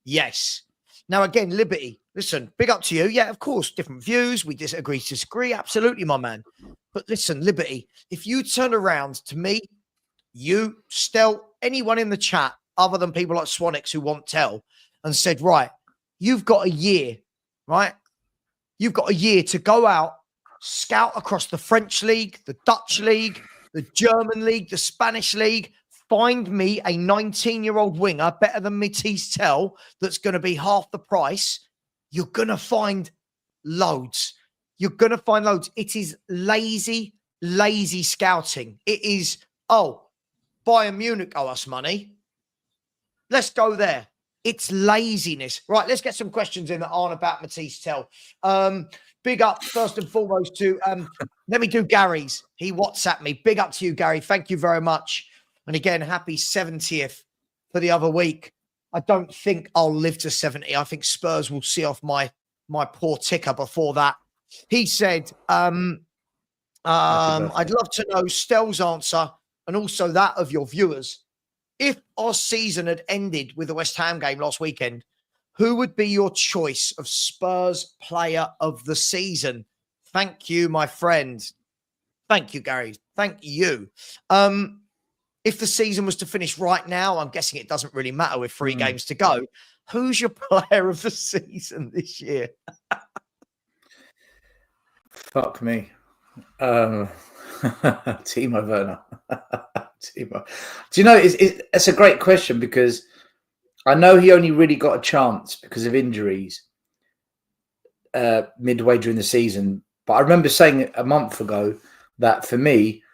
yes. Now, again, Liberty, listen, big up to you. Yeah, of course, different views. We disagree. Absolutely, my man. But listen, Liberty, if you turn around to me, you, Stel, anyone in the chat other than people like Swanix who want Tell, and said, right, you've got a year, right? You've got a year to go out, scout across the French league, the Dutch league, the German league, the Spanish league. Find me a 19-year-old winger better than Matisse Tell that's going to be half the price. You're going to find loads. You're going to find loads. It is lazy scouting. It is, oh, Bayern Munich owe us money. Let's go there. It's laziness. Right, let's get some questions in that aren't about Matisse Tell. Big up, first and foremost, to, let me do Gary's. He WhatsApped me. Big up to you, Gary. Thank you very much. And again, happy 70th for the other week. I don't think I'll live to 70. I think Spurs will see off my poor ticker before that. He said, I'd love to know Stell's answer and also that of your viewers. If our season had ended with the West Ham game last weekend, who would be your choice of Spurs player of the season? Thank you, my friend. Thank you, Gary. Thank you. If the season was to finish right now, I'm guessing it doesn't really matter with 3 games to go. Who's your player of the season this year? Fuck me. Timo Werner. Timo. Do you know, it's a great question because I know he only really got a chance because of injuries midway during the season. But I remember saying a month ago that for me,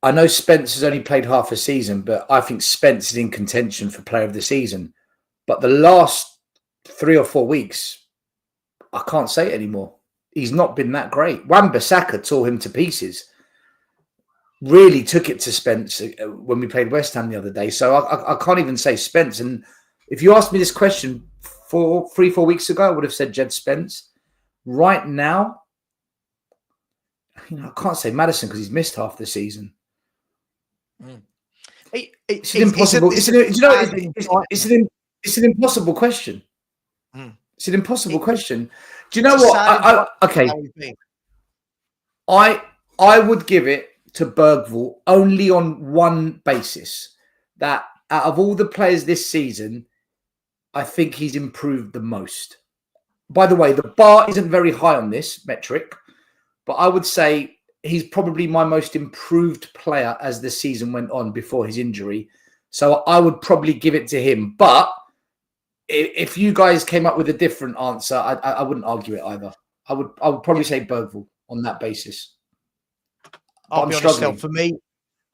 I know Spence has only played half a season, but I think Spence is in contention for player of the season. But the last 3 or 4 weeks, I can't say it anymore. He's not been that great. Wan-Bissaka tore him to pieces. Really took it to Spence when we played West Ham the other day. So I can't even say Spence. And if you asked me this question 3-4 weeks ago, I would have said Jed Spence. Right now, you know, I can't say Maddison because he's missed half the season. It's an impossible. It's an impossible question. It's an impossible question. Do you know what? I would give it to Bergvall only on one basis, that out of all the players this season, I think he's improved the most. By the way, the bar isn't very high on this metric, but I would say he's probably my most improved player as the season went on before his injury. So I would probably give it to him. But if you guys came up with a different answer, I wouldn't argue it either. I would probably say Bergvall on that basis. I'll be honest, Stel, for me,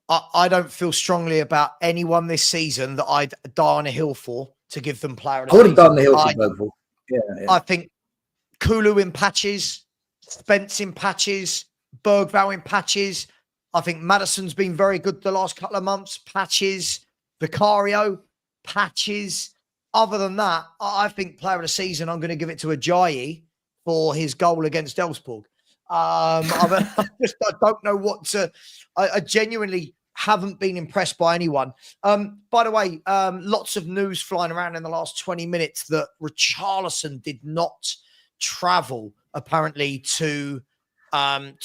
I don't feel strongly about anyone this season that I'd die on a hill for to give them player of the I would have season. done the hill for Bergvall. Yeah. I think Kulu in patches, Spence in patches, Bergvall in patches. I think Maddison's been very good the last couple of months. Patches, Vicario, patches. Other than that, I think player of the season, I'm going to give it to Ajayi for his goal against Elfsborg. I don't know what to. I genuinely haven't been impressed by anyone. By the way, lots of news flying around in the last 20 minutes that Richarlison did not travel apparently to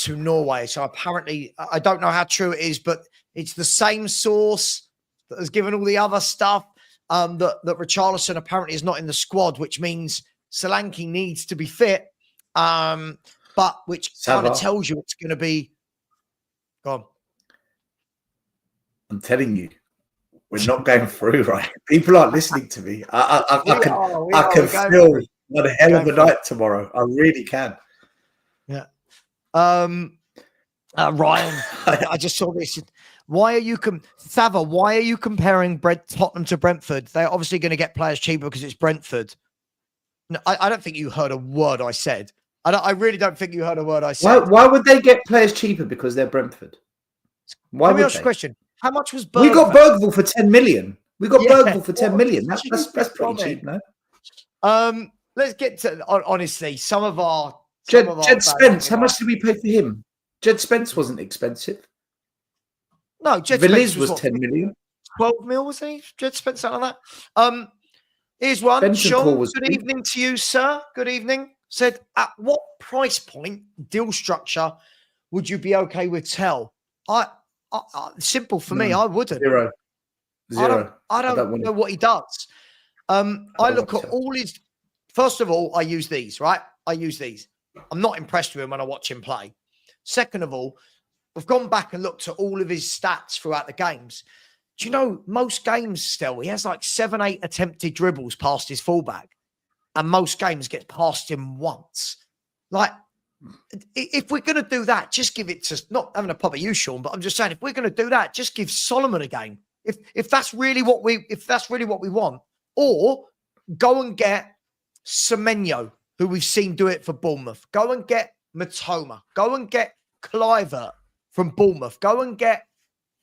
Norway. So apparently, I don't know how true it is, but it's the same source that has given all the other stuff. That Richarlison apparently is not in the squad, which means Solanke needs to be fit. But which kind of tells you it's going to be. Go on. I'm telling you, we're not going through, right? People aren't listening to me. I can feel what a hell of a night tomorrow. I really can. Yeah. Ryan, I just saw this. Why are you SAVVA? Why are you comparing Tottenham to Brentford? They're obviously going to get players cheaper because it's Brentford. No, I don't think you heard a word I said. I really don't think you heard a word I said. Why would they get players cheaper because they're Brentford? Why Let me would ask you a question. How much was Bergvall? We got Bergvall for 10 million. We got Bergvall for 10 million. That's pretty cheap, no? Let's get to honestly, some of our Jed Spence. How much did we pay for him? Jed Spence wasn't expensive. No, Jed Spence was 10 million. 12 mil, was he? Jed Spence, something like that. Here's one. Benson Sean, good evening to you, sir. Good evening. Said, at what price point, deal structure, would you be okay with Tell? Simple for me, I wouldn't. Zero. I don't know what he does. I look at all his. First of all, I use these, right? I use these. I'm not impressed with him when I watch him play. Second of all, I've gone back and looked at all of his stats throughout the games. Do you know, most games still, he has like 7-8 attempted dribbles past his fullback. And most games get past him once. Like, if we're going to do that, just give it to, not having a pop at you, Sean, but I'm just saying, if we're going to do that, just give Solomon a game. If that's really what we want, or go and get Semenyo, who we've seen do it for Bournemouth. Go and get Matoma. Go and get Clivert from Bournemouth. Go and get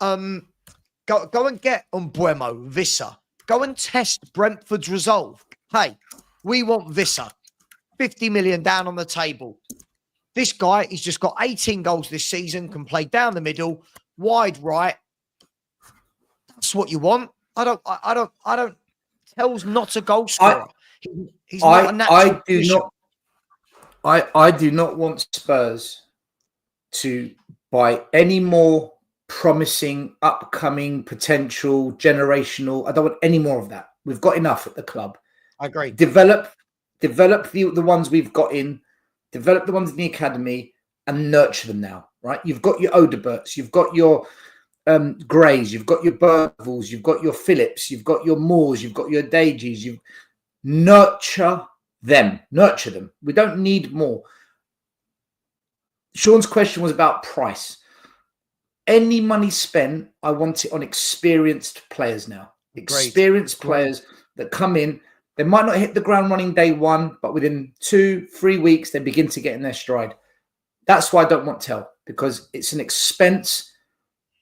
Umbuemo, Visser. Go and test Brentford's resolve. Hey, we want Visser. 50 million down on the table. This guy, he's just got 18 goals this season, can play down the middle, wide right. That's what you want. I don't. Tell's not a goal scorer. He's not a natural I do not want Spurs to buy any more promising, upcoming, potential, generational. I don't want any more of that. We've got enough at the club. I agree. Develop the ones we've got in, develop the ones in the academy, and nurture them now, right? You've got your Odeberts, you've got your Greys, you've got your Bergvalls, you've got your Phillips, you've got your Moores, you've got your Dages. You nurture them. We don't need more. Sean's question was about price. Any money spent, I want it on experienced players now. Experienced players that come in. They might not hit the ground running day one, but within 2-3 weeks, they begin to get in their stride. That's why I don't want Tell, because it's an expense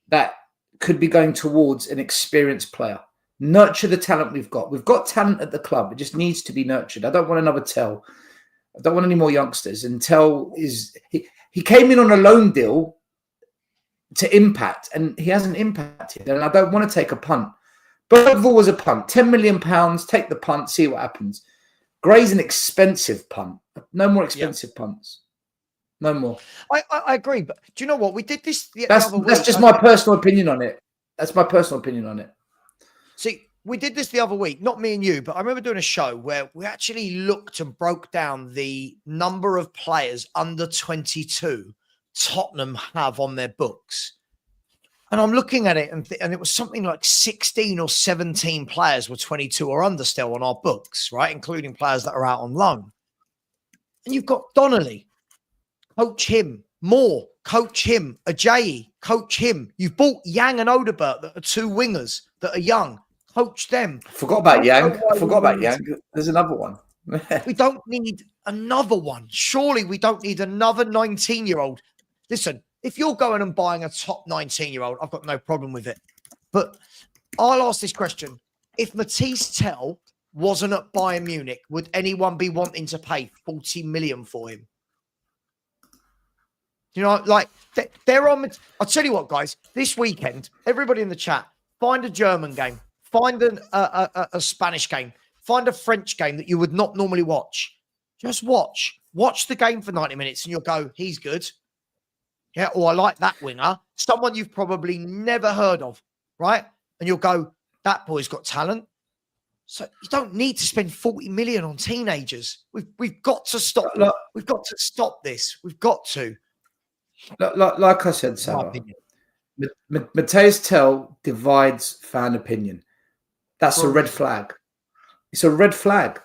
that could be going towards an experienced player. Nurture the talent we've got. We've got talent at the club. It just needs to be nurtured. I don't want another Tell. I don't want any more youngsters. And Tell he came in on a loan deal to impact, and he hasn't impacted. And I don't want to take a punt. Bergvall was a punt. £10 million. Take the punt. See what happens. Gray's an expensive punt. No more expensive punts. No more. I agree, but do you know what? We did this the other week. That's just my personal opinion on it. That's my personal opinion on it. See, we did this the other week, not me and you, but I remember doing a show where we actually looked and broke down the number of players under 22 Tottenham have on their books. And I'm looking at it, and it was something like 16 or 17 players were 22 or under still on our books, right? Including players that are out on loan. And you've got Donnelly. Coach him. More. Coach him. Ajayi. Coach him. You've bought Yang and Odebert that are 2 wingers that are young. Coach them. Forgot about Yang. I forgot about Yang. There's another one. We don't need another one. Surely we don't need another 19-year-old. Listen, if you're going and buying a top 19-year-old, I've got no problem with it. But I'll ask this question. If Matisse Tell wasn't at Bayern Munich, would anyone be wanting to pay 40 million for him? You know, like, they're on. I'll tell you what, guys, this weekend, everybody in the chat, find a German game, find a Spanish game, find a French game that you would not normally watch. Just watch. Watch the game for 90 minutes and you'll go, he's good. Yeah, or I like that winger. Someone you've probably never heard of, right? And you'll go, that boy's got talent. So you don't need to spend 40 million on teenagers. We've got to stop. We've got to stop this. We've got to. Like I said, Sarah, Matthäus Tell divides fan opinion. That's a red flag. It's a red flag.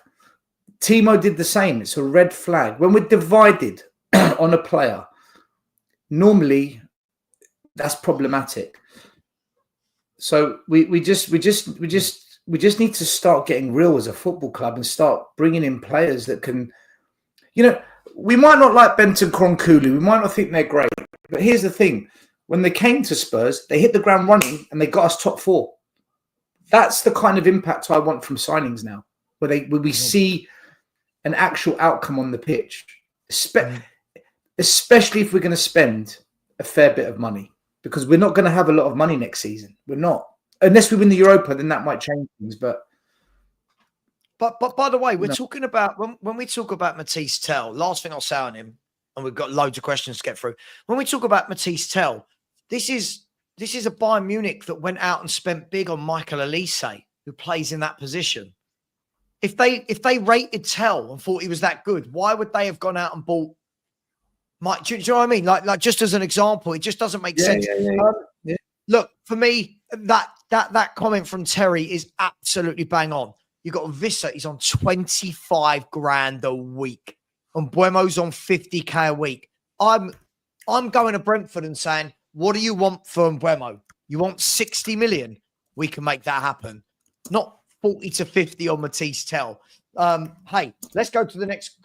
Timo did the same. It's a red flag. When we're divided on a player, normally that's problematic. So we just need to start getting real as a football club and start bringing in players that can, you know, we might not like Benton Kronkulu. We might not think they're great. But here's the thing. When they came to Spurs, they hit the ground running and they got us top 4. That's the kind of impact I want from signings now, where we see an actual outcome on the pitch, especially if we're going to spend a fair bit of money, because we're not going to have a lot of money next season. We're not. Unless we win the Europa, then that might change things. But by the way, we're talking about when we talk about Matisse Tell, last thing I'll say on him, and we've got loads of questions to get through. When we talk about Matisse Tell, this is a Bayern Munich that went out and spent big on Michael Elise, who plays in that position. If they rated Tell and thought he was that good, why would they have gone out and bought Mike? Do you know what I mean? Like just as an example, it just doesn't make sense. Yeah. Look, for me, that comment from Terry is absolutely bang on. You got Visser, he's on 25 grand a week, and Buemo's on 50k a week. I'm going to Brentford and saying, what do you want from Buemo? You want 60 million? We can make that happen. Not 40 to 50 on Matisse Tell. Hey, let's go to the next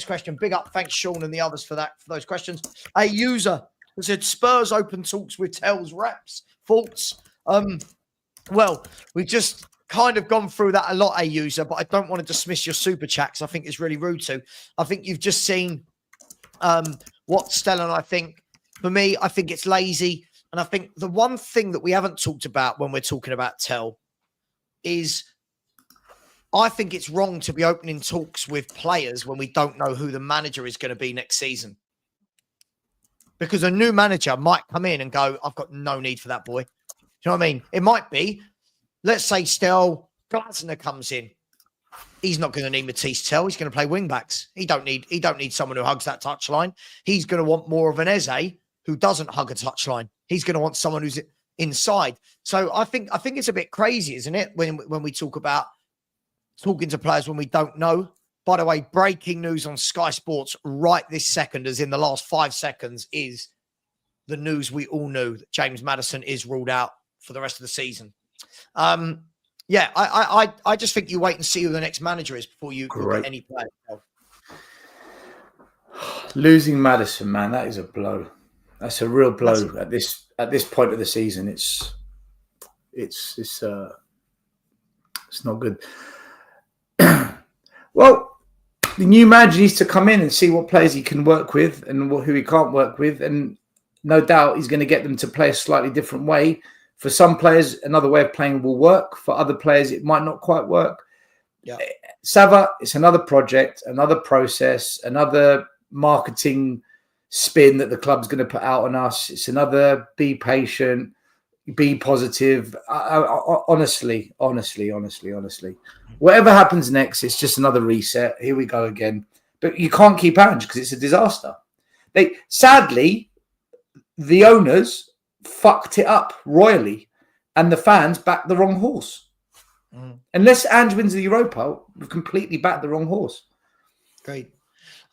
question. Big up, thanks Sean and the others for those questions. A user said Spurs open talks with Tell's reps. Thoughts? Well, we've just kind of gone through that a lot, a user, but I don't want to dismiss your super chat because I think it's really rude to. I think you've just seen what Stella and I think. For me, I think it's lazy. And I think the one thing that we haven't talked about when we're talking about Tell is I think it's wrong to be opening talks with players when we don't know who the manager is going to be next season. Because a new manager might come in and go, I've got no need for that boy. Do you know what I mean? It might be, let's say Stel Glasner comes in. He's not going to need Matisse Tell. He's going to play wing backs. He don't need someone who hugs that touchline. He's going to want more of an Eze who doesn't hug a touchline. He's going to want someone who's inside. So I think it's a bit crazy, isn't it? When we talk about talking to players when we don't know. By the way, breaking news on Sky Sports right this second, as in the last 5 seconds, is the news we all knew that James Maddison is ruled out for the rest of the season. Yeah, I just think you wait and see who the next manager is before you look at any player. Losing Maddison, man, that is a blow. That's a real blow at this point of the season. It's not good. Well, the new manager needs to come in and see what players he can work with and who he can't work with, and no doubt he's going to get them to play a slightly different way. For some players, another way of playing will work. For other players, it might not quite work. Yeah. SAVVA, it's another project, another process, another marketing spin that the club's going to put out on us. It's another be patient, be positive. Honestly. Whatever happens next, it's just another reset. Here we go again. But you can't keep Ange because it's a disaster. Sadly, the owners fucked it up royally and the fans backed the wrong horse. Unless Ange wins the Europa, we've completely backed the wrong horse. Great.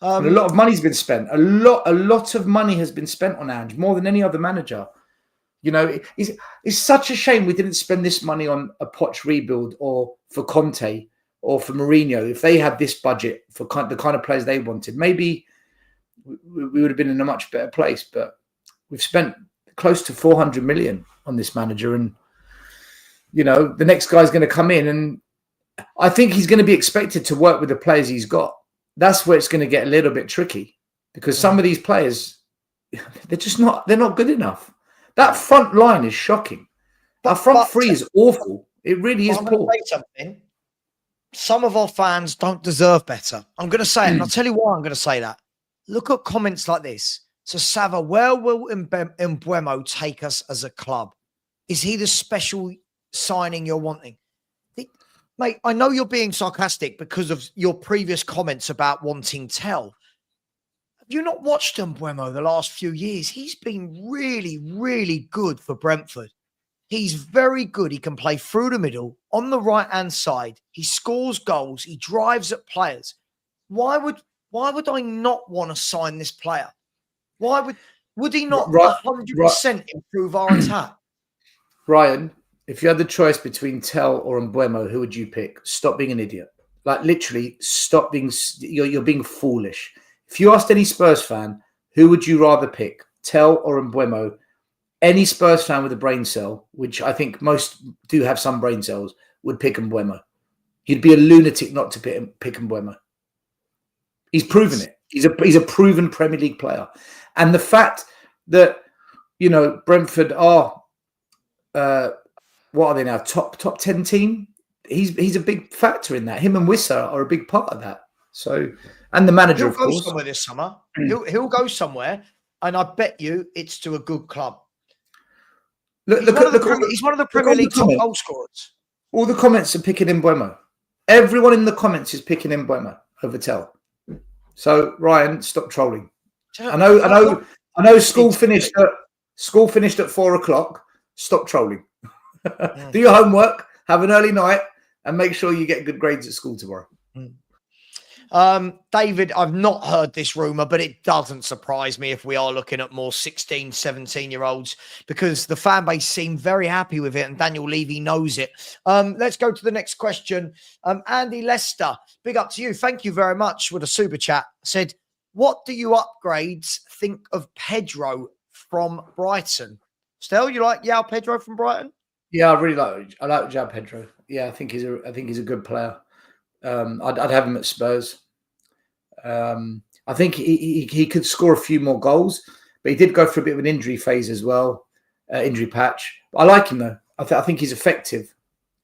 And a lot of money's been spent. A lot of money has been spent on Ange, more than any other manager. You know, it's such a shame we didn't spend this money on a Poch rebuild or for Conte or for Mourinho. If they had this budget for the kind of players they wanted, maybe we would have been in a much better place. But we've spent close to 400 million on this manager, and you know the next guy's going to come in, and I think he's going to be expected to work with the players he's got. That's where it's going to get a little bit tricky, because some of these players, they're not good enough. That front line is shocking. That front three is awful. It really is poor. Say something. Some of our fans don't deserve better. I'm going to say it, and I'll tell you why I'm going to say that. Look at comments like this. So, Sava, where will Mbeumo take us as a club? Is he the special signing you're wanting? Mate, I know you're being sarcastic because of your previous comments about wanting Tell. Have you not watched Mbeumo the last few years? He's been really, really good for Brentford. He's very good. He can play through the middle, on the right-hand side. He scores goals. He drives at players. Why would I not want to sign this player? Would he not 100% improve our attack? Ryan, if you had the choice between Tell or Mbeumo, who would you pick? Stop being an idiot. Like, literally, stop being... You're being foolish. If you asked any Spurs fan, who would you rather pick? Tell or Mbeumo? Any Spurs fan with a brain cell, which I think most do have some brain cells, would pick Mbeumo. You'd be a lunatic not to pick Mbeumo. He's proven it. He's a proven Premier League player. And the fact that, you know, Brentford are... what are they now? Top 10 team? He's a big factor in that. Him and Wissa are a big part of that. So, and the manager, of course. He'll go somewhere this summer. He'll go somewhere, and I bet you it's to a good club. He's one of the Premier League top goal scorers. All the comments are picking Mbeumo. Everyone in the comments is picking Mbeumo over Tell. So, Ryan, stop trolling. I know. School finished at 4:00. Stop trolling. Do your homework, have an early night, and make sure you get good grades at school tomorrow. David, I've not heard this rumor, but it doesn't surprise me if we are looking at more 16, 17-year-olds, because the fan base seem very happy with it, and Daniel Levy knows it. Let's go to the next question. Andy Lester, big up to you. Thank you very much with a super chat. Said, what do you upgrades think of Pedro from Brighton? Stel, you like João Pedro from Brighton? Yeah, I like João Pedro. Yeah, I think he's a good player. I'd have him at Spurs. I think he could score a few more goals, but he did go through a bit of an injury phase as well, injury patch. I like him though. I think he's effective.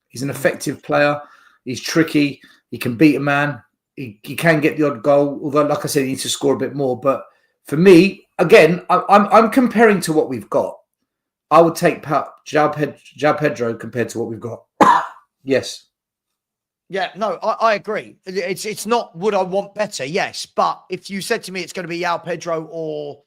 He's an effective player. He's tricky. He can beat a man. He can get the odd goal, although, like I said, he needs to score a bit more. But for me, again, I'm comparing to what we've got. I would take João Pedro compared to what we've got. Yes. Yeah, no, I agree. It's not would I want better, yes. But if you said to me it's going to be João Pedro or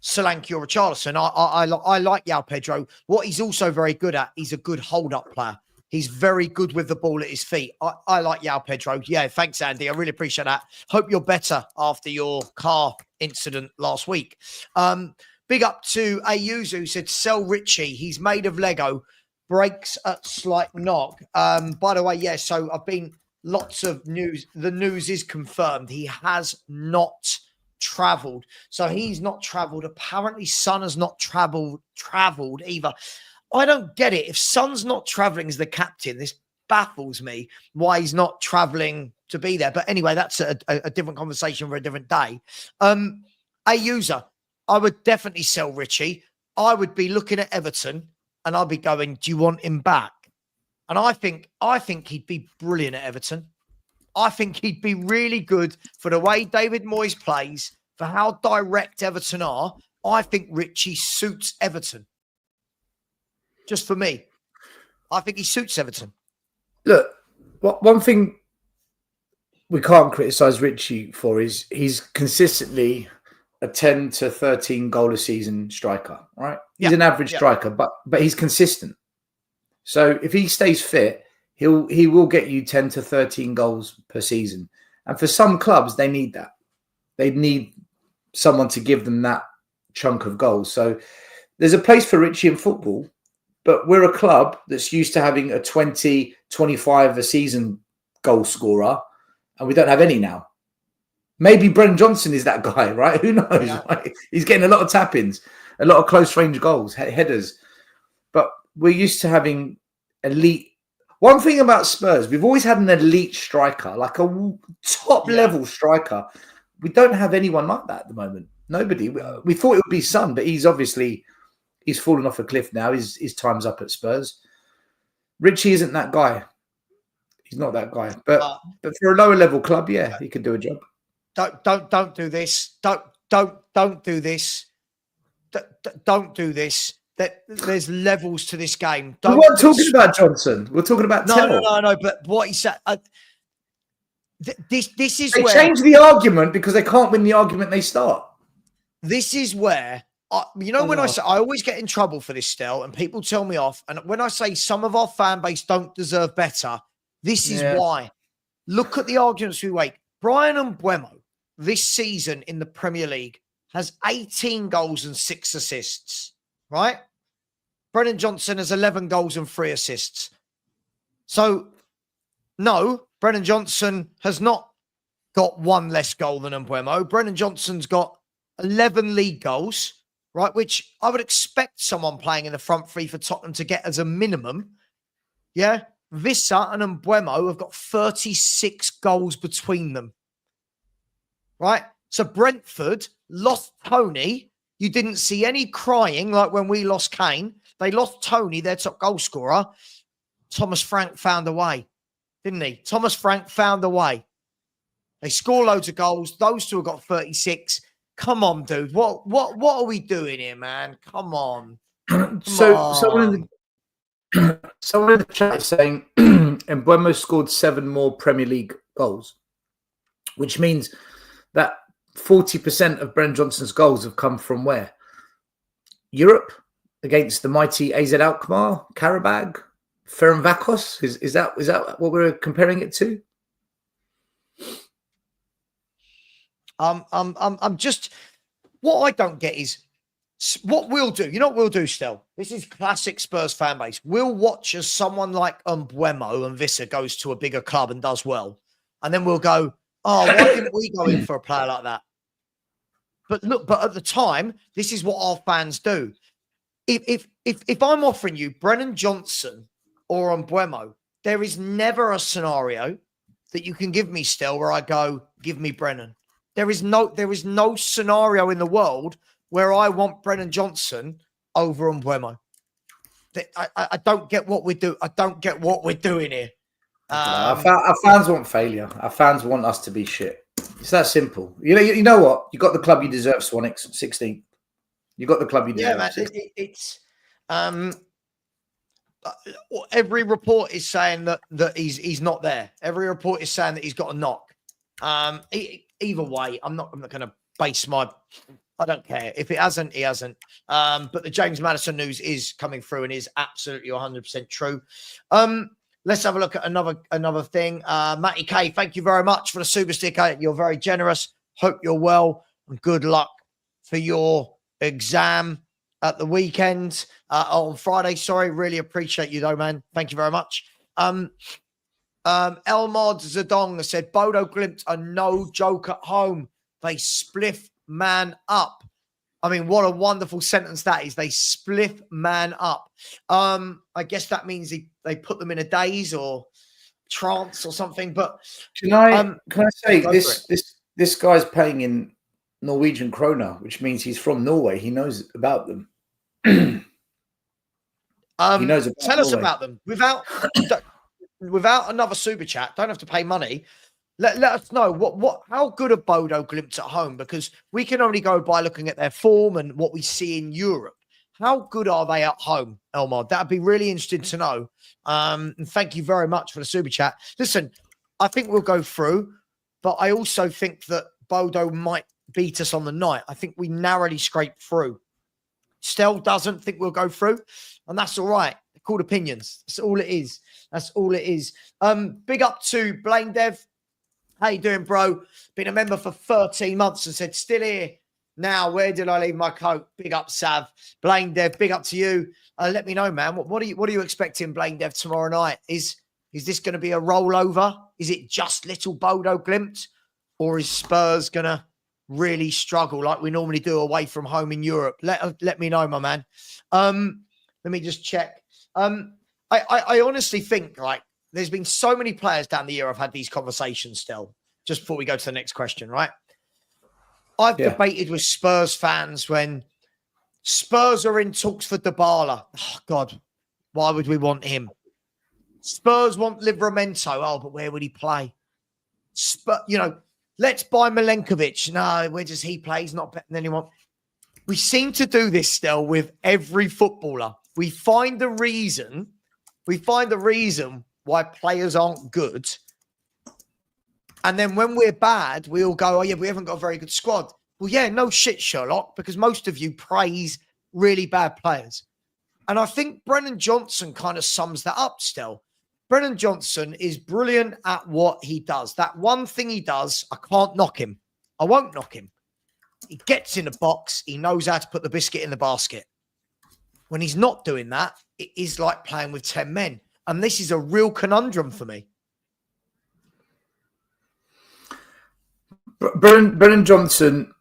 Solanke or Richarlison, I like João Pedro. What he's also very good at, he's a good hold-up player. He's very good with the ball at his feet. I like João Pedro. Yeah, thanks, Andy. I really appreciate that. Hope you're better after your car incident last week. Big up to Ayuzu, who said, sell Richie. He's made of Lego. Breaks at slight knock. By the way, yeah, so I've been lots of news. The news is confirmed. He has not travelled. So he's not travelled. Apparently, Son has not travelled either. I don't get it. If Son's not travelling as the captain, this baffles me why he's not travelling to be there. But anyway, that's a different conversation for a different day. Ayuzu, I would definitely sell Richie. I would be looking at Everton and I'd be going, do you want him back? And I think he'd be brilliant at Everton. I think he'd be really good for the way David Moyes plays, for how direct Everton are. I think Richie suits Everton. Just for me. I think he suits Everton. Look, one thing we can't criticise Richie for is he's consistently a 10 to 13 goal a season striker, right? He's an average striker, but he's consistent. So if he stays fit, he will get you 10 to 13 goals per season. And for some clubs, they need that. they need someone to give them that chunk of goals. So there's a place for Richie in football, but we're a club that's used to having a 20, 25 a season goal scorer, and we don't have any now. Maybe Brennan Johnson is that guy, right? Who knows? Yeah. Right? He's getting a lot of tap-ins, a lot of close-range goals, headers. But we're used to having elite. One thing about Spurs, we've always had an elite striker, like a top-level striker. We don't have anyone like that at the moment. Nobody. We thought it would be Son, but he's fallen off a cliff now. His time's up at Spurs. Richie isn't that guy. He's not that guy. But for a lower-level club, yeah, he could do a job. Don't do this. Don't do this. Don't do this. There's levels to this game. We weren't talking about Johnson. We're talking about Tell. No. But what he said, this is they where change the argument because they can't win the argument they start. This is where when I say I always get in trouble for this, Stel, and people tell me off. And when I say some of our fan base don't deserve better, this is why. Look at the arguments we make. Brian Mbeumo this season in the Premier League has 18 goals and 6 assists. Right? Brennan Johnson has 11 goals and 3 assists. So, no, Brennan Johnson has not got one less goal than Mbeumo. Brennan Johnson's got 11 league goals, right? Which I would expect someone playing in the front three for Tottenham to get as a minimum. Yeah. Vissa and Mbeumo have got 36 goals between them. Right? So Brentford lost Tony. You didn't see any crying like when we lost Kane. They lost Tony, their top goal scorer. Thomas Frank found a way, didn't he? Thomas Frank found a way. They score loads of goals. Those two have got 36. Come on, dude. What are we doing here, man? Come on. Someone in the chat is saying Mbeumo scored 7 more Premier League goals, which means that 40% of Brennan Johnson's goals have come from where? Europe against the mighty AZ Alkmaar, Karabag, Ferencváros. Is that what we're comparing it to? I'm just, what I don't get is what we'll do. You know what we'll do, Stel? This is classic Spurs fan base. We'll watch as someone like Mbeumo and Vissa goes to a bigger club and does well. And then we'll go, oh, why didn't we go in for a player like that? But look, but at the time, this is what our fans do. If I'm offering you Brennan Johnson or Mbeumo, there is never a scenario that you can give me still where I go, give me Brennan. There is no scenario in the world where I want Brennan Johnson over Mbeumo. I don't get what we do. I don't get what we're doing here. Our fans want failure. Our fans want us to be shit. It's that simple. You know what? You got the club you deserve, Swanix. 16. You got the club you deserve. Yeah, man. Every report is saying that he's not there. Every report is saying that he's got a knock. Either way, I'm not going to base my. I don't care if it hasn't. He hasn't. But the James Maddison news is coming through and is absolutely 100% true. Let's have a look at another thing. Matty K, thank you very much for the super sticker. You're very generous. Hope you're well and good luck for your exam at the weekend on Friday. Sorry, really appreciate you though, man. Thank you very much. Elmod Zadong said Bodo Glimt are no joke at home. They spliff man up. I mean, what a wonderful sentence that is. They spliff man up. I guess that means they put them in a daze or trance or something. But can I say this guy's paying in Norwegian kroner, which means he's from Norway. He knows about them. He knows about tell us about them without another super chat. Don't have to pay money. Let us know how good are Bodo Glimt at home, because we can only go by looking at their form and what we see in Europe. How good are they at home, Elmar? That'd be really interesting to know. And thank you very much for the super chat. Listen, I think we'll go through, but I also think that Bodo might beat us on the night. I think we narrowly scraped through. Stel doesn't think we'll go through, and that's all right. They're called opinions. That's all it is. That's all it is. Big up to Blaine Dev. How you doing, bro? Been a member for 13 months and said, still here. Now, where did I leave my coat? Big up, Sav. Blaine Dev, big up to you. Let me know, man. What are you expecting, Blaine Dev, tomorrow night? Is this going to be a rollover? Is it just little Bodo Glimt? Or is Spurs going to really struggle like we normally do away from home in Europe? Let me know, my man. Let me just check. I honestly think, like, there's been so many players down the year I've had these conversations still. Just before we go to the next question, right? I've debated with Spurs fans when Spurs are in talks for Dybala. Oh, God, why would we want him? Spurs want Livramento. Oh, but where would he play? Let's buy Milenkovic. No, where does he play? He's not better than anyone. We seem to do this still with every footballer. We find the reason why players aren't good. And then when we're bad, we all go, oh, yeah, we haven't got a very good squad. Well, yeah, no shit, Sherlock, because most of you praise really bad players. And I think Brennan Johnson kind of sums that up still. Brennan Johnson is brilliant at what he does. That one thing he does, I can't knock him. I won't knock him. He gets in the box. He knows how to put the biscuit in the basket. When he's not doing that, it is like playing with 10 men. And this is a real conundrum for me. Brennan Johnson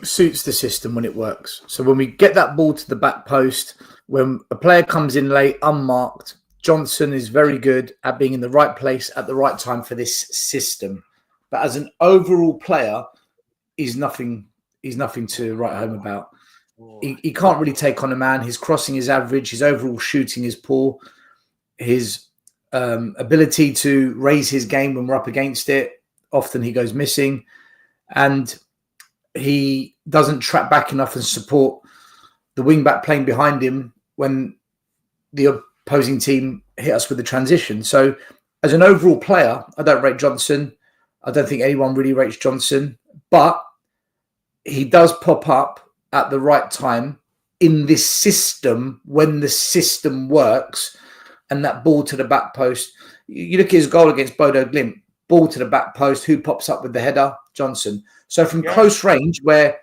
suits the system when it works. So when we get that ball to the back post, when a player comes in late, unmarked, Johnson is very good at being in the right place at the right time for this system. But as an overall player, he's nothing to write home about. He can't really take on a man. His crossing is average. His overall shooting is poor. His ability to raise his game when we're up against it, often he goes missing. And he doesn't track back enough and support the wing-back playing behind him when the opposing team hit us with the transition. So as an overall player, I don't rate Johnson. I don't think anyone really rates Johnson. But he does pop up at the right time in this system when the system works. And that ball to the back post, you look at his goal against Bodo Glimt, ball to the back post, who pops up with the header? Johnson. So from close range, where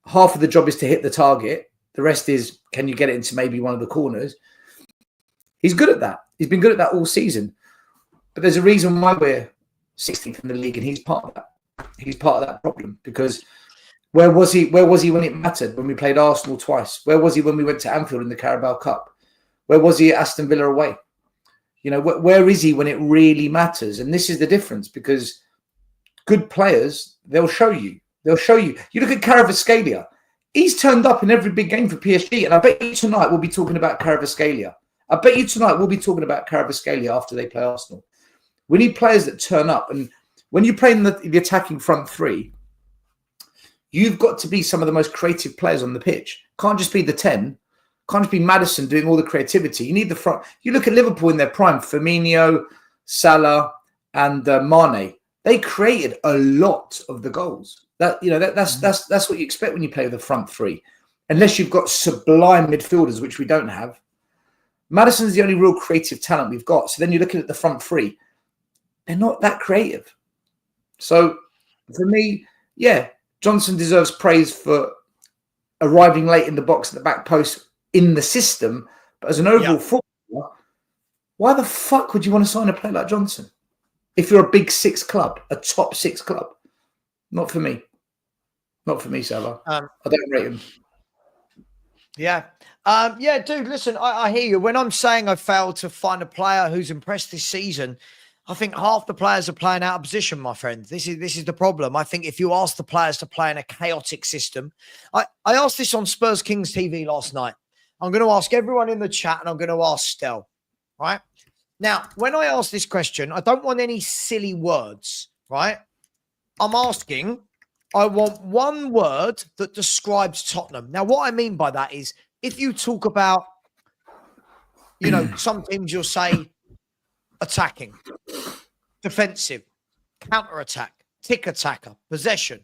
half of the job is to hit the target, the rest is, can you get it into maybe one of the corners? He's good at that. He's been good at that all season. But there's a reason why we're 16th in the league, and he's part of that. He's part of that problem, because where was he when it mattered, when we played Arsenal twice? Where was he when we went to Anfield in the Carabao Cup? Where was he at Aston Villa away? You know, where is he when it really matters? And this is the difference, because good players, they'll show you. They'll show you. You look at Kvaratskhelia. He's turned up in every big game for PSG, and I bet you tonight we'll be talking about Kvaratskhelia. I bet you tonight we'll be talking about Kvaratskhelia after they play Arsenal. We need players that turn up, and when you play in the attacking front three, you've got to be some of the most creative players on the pitch. Can't just be the 10. Can't just be Maddison doing all the creativity. You need the front. You look at Liverpool in their prime, Firmino, Salah, and Mane. They created a lot of the goals. That's what you expect when you play with the front three, unless you've got sublime midfielders, which we don't have. Maddison's the only real creative talent we've got. So then you're looking at the front three. They're not that creative. So for me, yeah, Johnson deserves praise for arriving late in the box at the back post in the system. But as an overall footballer, why the fuck would you want to sign a player like Johnson? If you're a big six club, a top six club. Not for me. Not for me, Sava. I don't rate him. Yeah. Dude, listen, I hear you. When I'm saying I failed to find a player who's impressed this season, I think half the players are playing out of position, my friend. This is the problem. I think if you ask the players to play in a chaotic system, I asked this on Spurs Kings TV last night. I'm going to ask everyone in the chat, and I'm going to ask Stel, right? Now, when I ask this question, I don't want any silly words, right? I'm asking, I want one word that describes Tottenham. Now, what I mean by that is, if you talk about, some teams you'll say attacking, defensive, counter-attack, tick attacker, possession.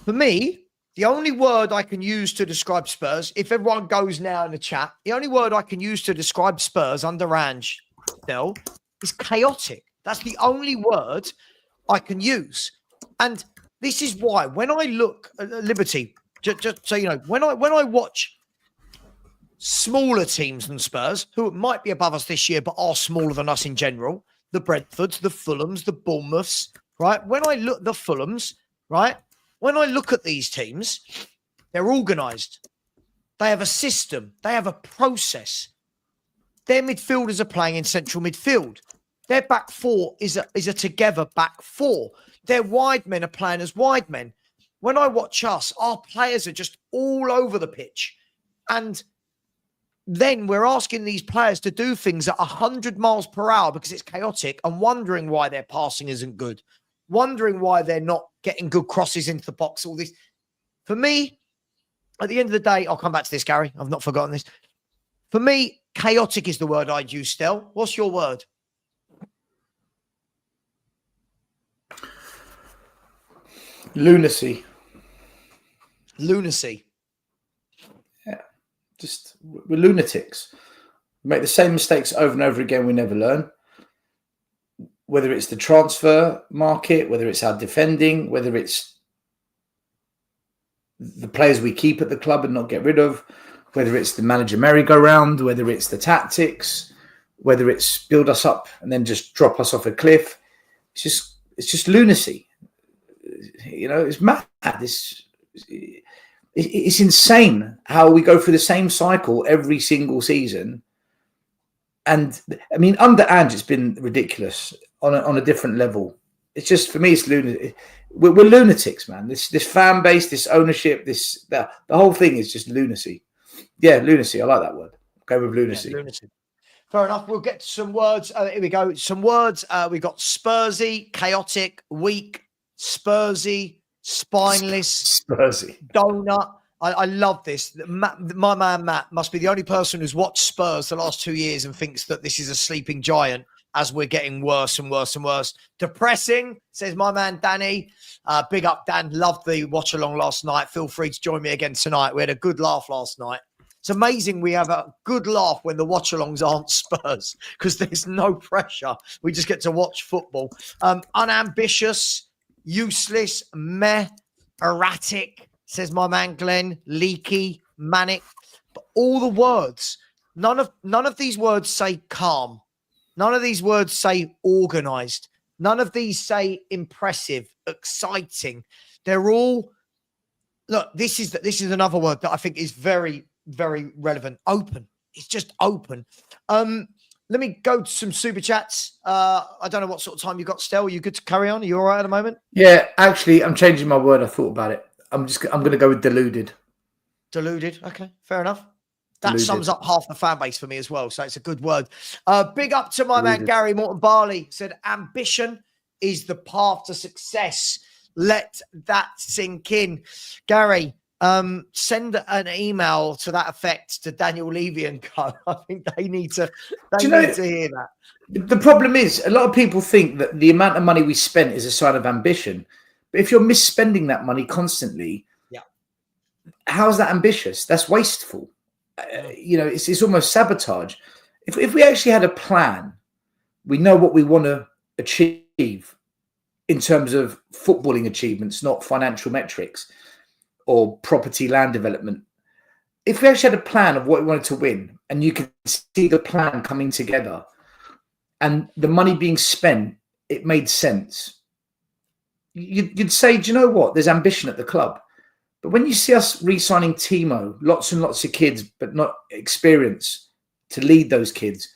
For me, the only word I can use to describe Spurs, if everyone goes now in the chat, the only word I can use to describe Spurs under Ange Still is chaotic. That's the only word I can use. And this is why when I look at Liberty, just so you know, when I watch smaller teams than Spurs, who might be above us this year, but are smaller than us in general, the Brentfords, the Fulhams, the Bournemouths, right? When I look the Fulhams, right? When I look at these teams, they're organised. They have a system. They have a process. Their midfielders are playing in central midfield. Their back four is a together back four. Their wide men are playing as wide men. When I watch us, our players are just all over the pitch. And then we're asking these players to do things at 100 miles per hour because it's chaotic and wondering why their passing isn't good, wondering why they're not getting good crosses into the box, all this. For me, at the end of the day, I'll come back to this, Gary. I've not forgotten this. For me, chaotic is the word I'd use, Stel. What's your word? Lunacy. Lunacy. Yeah. Just, we're lunatics. We make the same mistakes over and over again. We never learn. Whether it's the transfer market, whether it's our defending, whether it's the players we keep at the club and not get rid of, whether it's the manager merry-go-round, whether it's the tactics, whether it's build us up and then just drop us off a cliff. It's just lunacy. You know, it's mad. It's insane how we go through the same cycle every single season. And I mean, under Ange, it's been ridiculous on a different level. It's just, for me, it's lunatic. We're lunatics, man. This fan base, this ownership, the whole thing is just lunacy. Yeah, lunacy. I like that word. Go with lunacy. Yeah, lunacy. Fair enough. We'll get to some words. Here we go. Some words. We got Spursy, chaotic, weak, Spursy, spineless, Spursy, donut. I love this. My man Matt must be the only person who's watched Spurs the last 2 years and thinks that this is a sleeping giant as we're getting worse and worse and worse. Depressing, says my man Danny. Big up, Dan. Loved the watch along last night. Feel free to join me again tonight. We had a good laugh last night. It's amazing we have a good laugh when the watch-alongs aren't Spurs because there's no pressure. We just get to watch football. Unambitious, useless, meh, erratic, says my man Glenn, leaky, manic. But all the words, none of these words say calm. None of these words say organised. None of these say impressive, exciting. They're all, look, this is another word that I think is very, very relevant. Open. It's just open. Let me go to some super chats. I don't know what sort of time you got, Stel. Are you good to carry on? Are you all right at the moment? Yeah, actually, I'm changing my word. I thought about it. I'm going to go with deluded. Deluded. Okay, fair enough. That Deluded. sums up half the fan base for me as well. So it's a good word. Big up to my Deluded. man, Gary Morton Barley. Said, ambition is the path to success. Let that sink in. Gary, send an email to that effect to Daniel Levy and Co. I think they need to hear that. The problem is, a lot of people think that the amount of money we spent is a sign of ambition. But if you're misspending that money constantly, how is that ambitious? That's wasteful. It's almost sabotage. If we actually had a plan, we know what we want to achieve in terms of footballing achievements, not financial metrics or property land development. If we actually had a plan of what we wanted to win, and you could see the plan coming together and the money being spent, it made sense. You'd say, do you know what? There's ambition at the club. But when you see us re-signing Timo, lots and lots of kids, but not experience to lead those kids,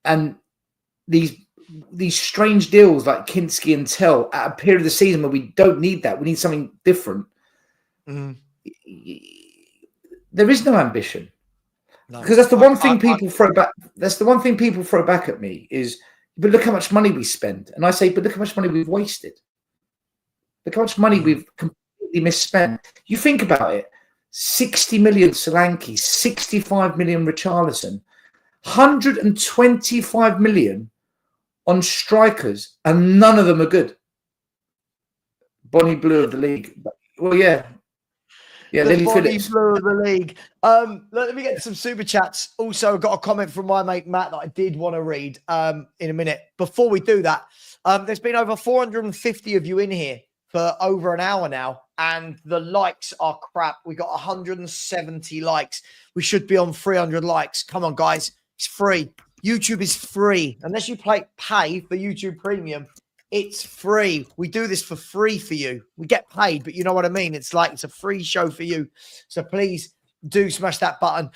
and these strange deals like Kinski and Tell at a period of the season where we don't need that, we need something different. There is no ambition, because that's the one thing people throw back. That's the one thing people throw back at me is, but look how much money we spend, and I say, but look how much money we've wasted. Look how much money we've completely misspent. You think about it: 60 million Solanke, 65 million Richarlison, 125 million on strikers, and none of them are good. Bonnie Blue of the league. Well, yeah. Yeah, the Lily Bonnie Phillips. Blue of the league. Let me get to some super chats. Also, got a comment from my mate Matt that I did want to read in a minute. Before we do that, There's been over 450 of you in here for over an hour now, and the likes are crap. We got 170 likes. We should be on 300 likes. Come on, guys. It's free. YouTube is free. Unless you pay for YouTube Premium, it's free. We do this for free for you. We get paid, but you know what I mean? It's like it's a free show for you. So please do smash that button.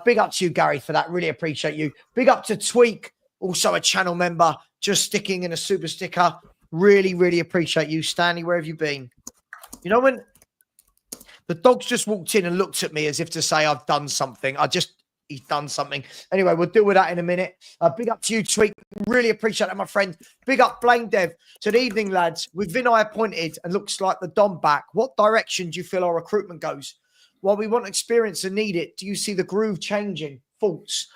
Big up to you, Gary, for that. Really appreciate you. Big up to Tweak, also a channel member, just sticking in a super sticker. Really, really appreciate you. Stanley, where have you been? You know, when the dog's just walked in and looked at me as if to say I've done something. He's done something. Anyway, we'll deal with that in a minute. Big up to you, Tweet. Really appreciate that, my friend. Big up, Blaine Dev. Good evening, lads. With Vinay appointed and looks like the Dom back, what direction do you feel our recruitment goes? While we want experience and need it, do you see the groove changing? Thoughts?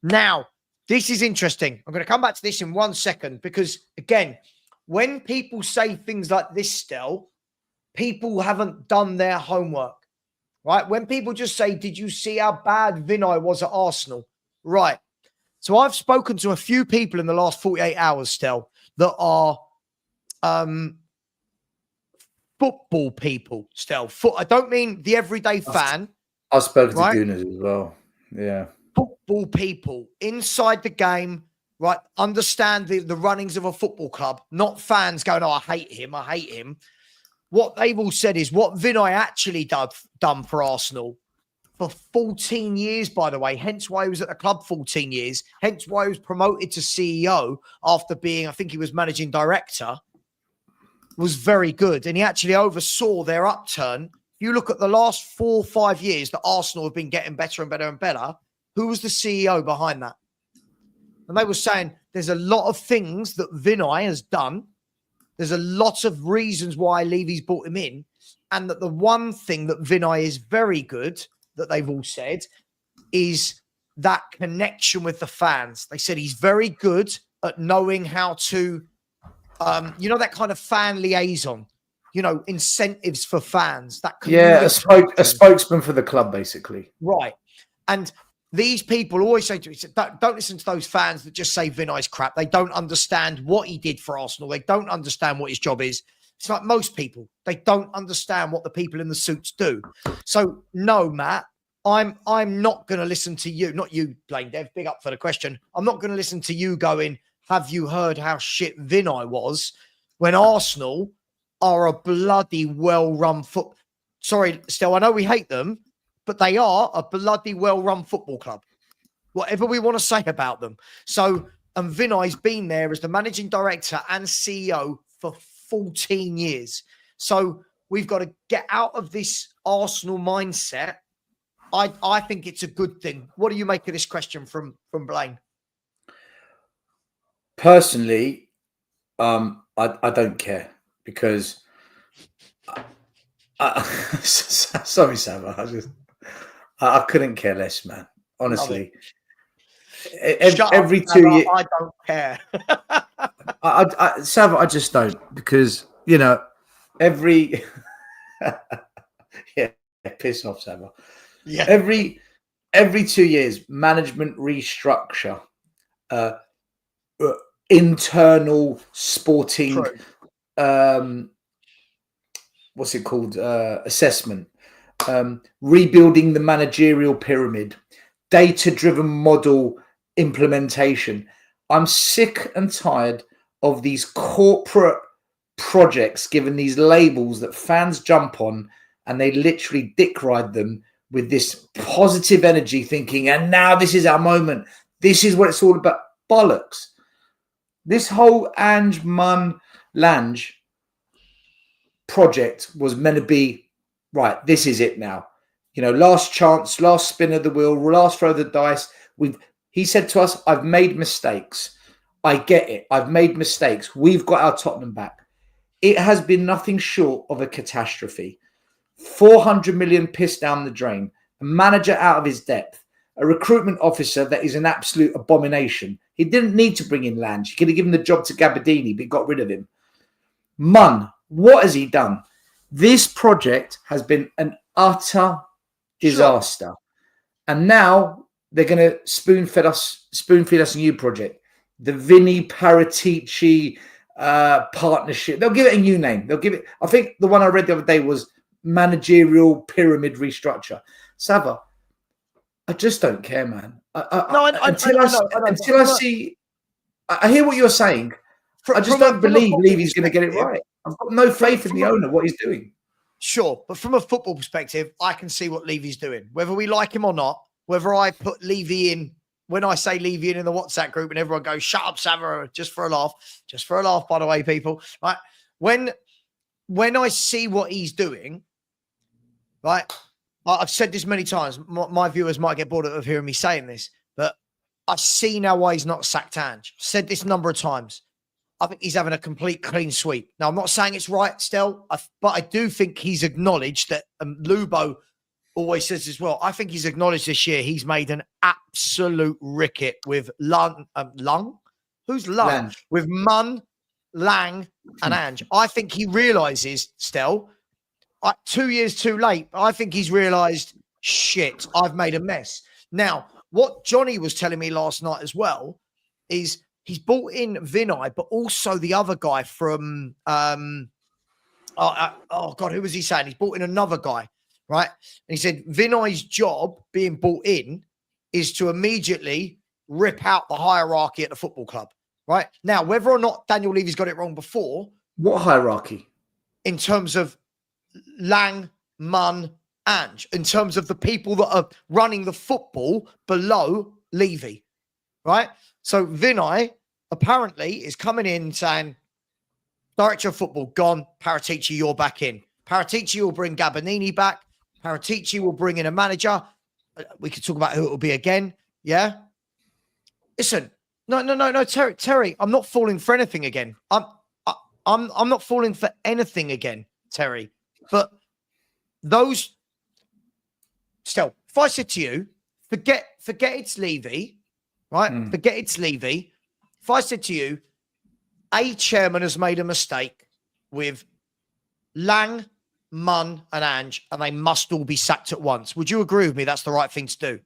Now, this is interesting. I'm going to come back to this in 1 second because, again, when people say things like this, Stel, people haven't done their homework. Right? When people just say, did you see how bad Vinay was at Arsenal? Right. So I've spoken to a few people in the last 48 hours, Stel, that are football people, Stel. I don't mean the everyday fan. I've spoken to Gooners as well. Yeah. Football people inside the game, right? Understand the runnings of a football club, not fans going, oh, I hate him. What they've all said is what Vinay actually done for Arsenal for 14 years, by the way, hence why he was at the club 14 years, hence why he was promoted to CEO after being, I think he was managing director, was very good. And he actually oversaw their upturn. If you look at the last 4 or 5 years that Arsenal have been getting better and better and better, who was the CEO behind that? And they were saying there's a lot of things that Vinay has done. There's a lot of reasons why Levy's brought him in, and that the one thing that Vinay is very good, that they've all said, is that connection with the fans. They said he's very good at knowing how to, that kind of fan liaison, incentives for fans. That a spokesman for the club, basically. Right. And these people always say to me, don't listen to those fans that just say Vinay's crap. They don't understand what he did for Arsenal. They don't understand what his job is. It's like most people. They don't understand what the people in the suits do. So, no, Matt, I'm not going to listen to you. Not you, Blaine Dev. Big up for the question. I'm not going to listen to you going, have you heard how shit Vinay was when Arsenal are a bloody well-run foot? Sorry, Stel, I know we hate them, but they are a bloody well-run football club, whatever we want to say about them. So, and Vinay's been there as the managing director and CEO for 14 years. So we've got to get out of this Arsenal mindset. I think it's a good thing. What do you make of this question from Blaine? Personally, I don't care because sorry, Sam. I couldn't care less, man. Honestly, every 2 years, I don't care. Sav, I just don't because every piss off, Sav. Yeah, every 2 years, management restructure, internal sporting, what's it called? Assessment. Rebuilding the managerial pyramid, data-driven model implementation. I'm sick and tired of these corporate projects given these labels that fans jump on and they literally dick ride them with this positive energy thinking, and now this is our moment. This is what it's all about. Bollocks. This whole Lange project was meant to be, right, this is it now. Last chance, last spin of the wheel, last throw of the dice. He said to us, I've made mistakes. I get it. I've made mistakes. We've got our Tottenham back. It has been nothing short of a catastrophe. 400 million pissed down the drain. A manager out of his depth. A recruitment officer that is an absolute abomination. He didn't need to bring in Lange. He could have given the job to Gabardini, but got rid of him. Munn, what has he done? This project has been an utter disaster. Sure. And now they're going to spoon feed us a new project. The Vinny Paratici partnership. They'll give it a new name. They'll give it. I think the one I read the other day was managerial pyramid restructure. SAVVA, I just don't care, man. Until I see, I hear what you're saying. I just don't believe Levy's going to get it right. I've got no faith in the owner, what he's doing. Sure, but from a football perspective, I can see what Levy's doing. Whether we like him or not, whether I put Levy in, when I say Levy in the WhatsApp group and everyone goes, shut up, SAVVA, just for a laugh, by the way, people. Right? When I see what he's doing, right, I've said this many times. My viewers might get bored of hearing me saying this, but I see now why he's not sacked Ange. I've said this a number of times. I think he's having a complete clean sweep. Now, I'm not saying it's right, Stel, but I do think he's acknowledged that Lubo always says as well. I think he's acknowledged this year he's made an absolute ricket with Lung? Who's Lung? Lang. With Munn, Lang, and Ange. I think he realises, Stel, 2 years too late, I think he's realised, shit, I've made a mess. Now, what Johnny was telling me last night as well is he's brought in Vinay, but also the other guy from, oh God, who was he saying? He's brought in another guy, right? And he said Vinay's job being brought in is to immediately rip out the hierarchy at the football club, right? Now, whether or not Daniel Levy's got it wrong before. What hierarchy? In terms of Lang, Munn, Ange, in terms of the people that are running the football below Levy, right? So Vinay apparently is coming in saying, director of football gone, Paratici, you're back in. Paratici will bring Gabbanini back. Paratici will bring in a manager. We could talk about who it will be again. Yeah. Listen, no, Terry, I'm not falling for anything again. I'm not falling for anything again, Terry. But those, still, if I said to you, forget it's Levy, right? Forget it's Levy. If I said to you, a chairman has made a mistake with Lang, Munn, and Ange, and they must all be sacked at once. Would you agree with me? That's the right thing to do.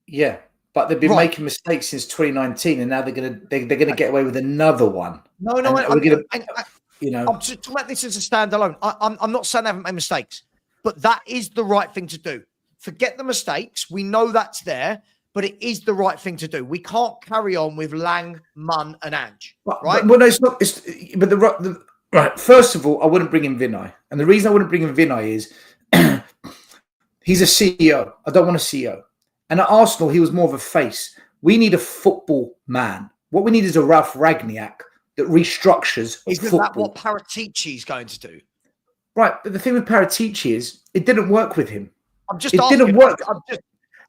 Yeah, but they've been making mistakes since 2019, and now they're gonna get away with another one. No, I'm just talking about this as a standalone. I'm not saying they haven't made mistakes, but that is the right thing to do. Forget the mistakes. We know that's there, but it is the right thing to do. We can't carry on with Lang, Munn, and Ange, right? Well, no, it's not. Right. First of all, I wouldn't bring in Vinay, and the reason I wouldn't bring in Vinay is he's a CEO. I don't want a CEO. And at Arsenal, he was more of a face. We need a football man. What we need is a Ralph Ragniak that restructures Isn't football. that what Paratici is going to do? Right, but the thing with Paratici is it didn't work with him. It didn't work.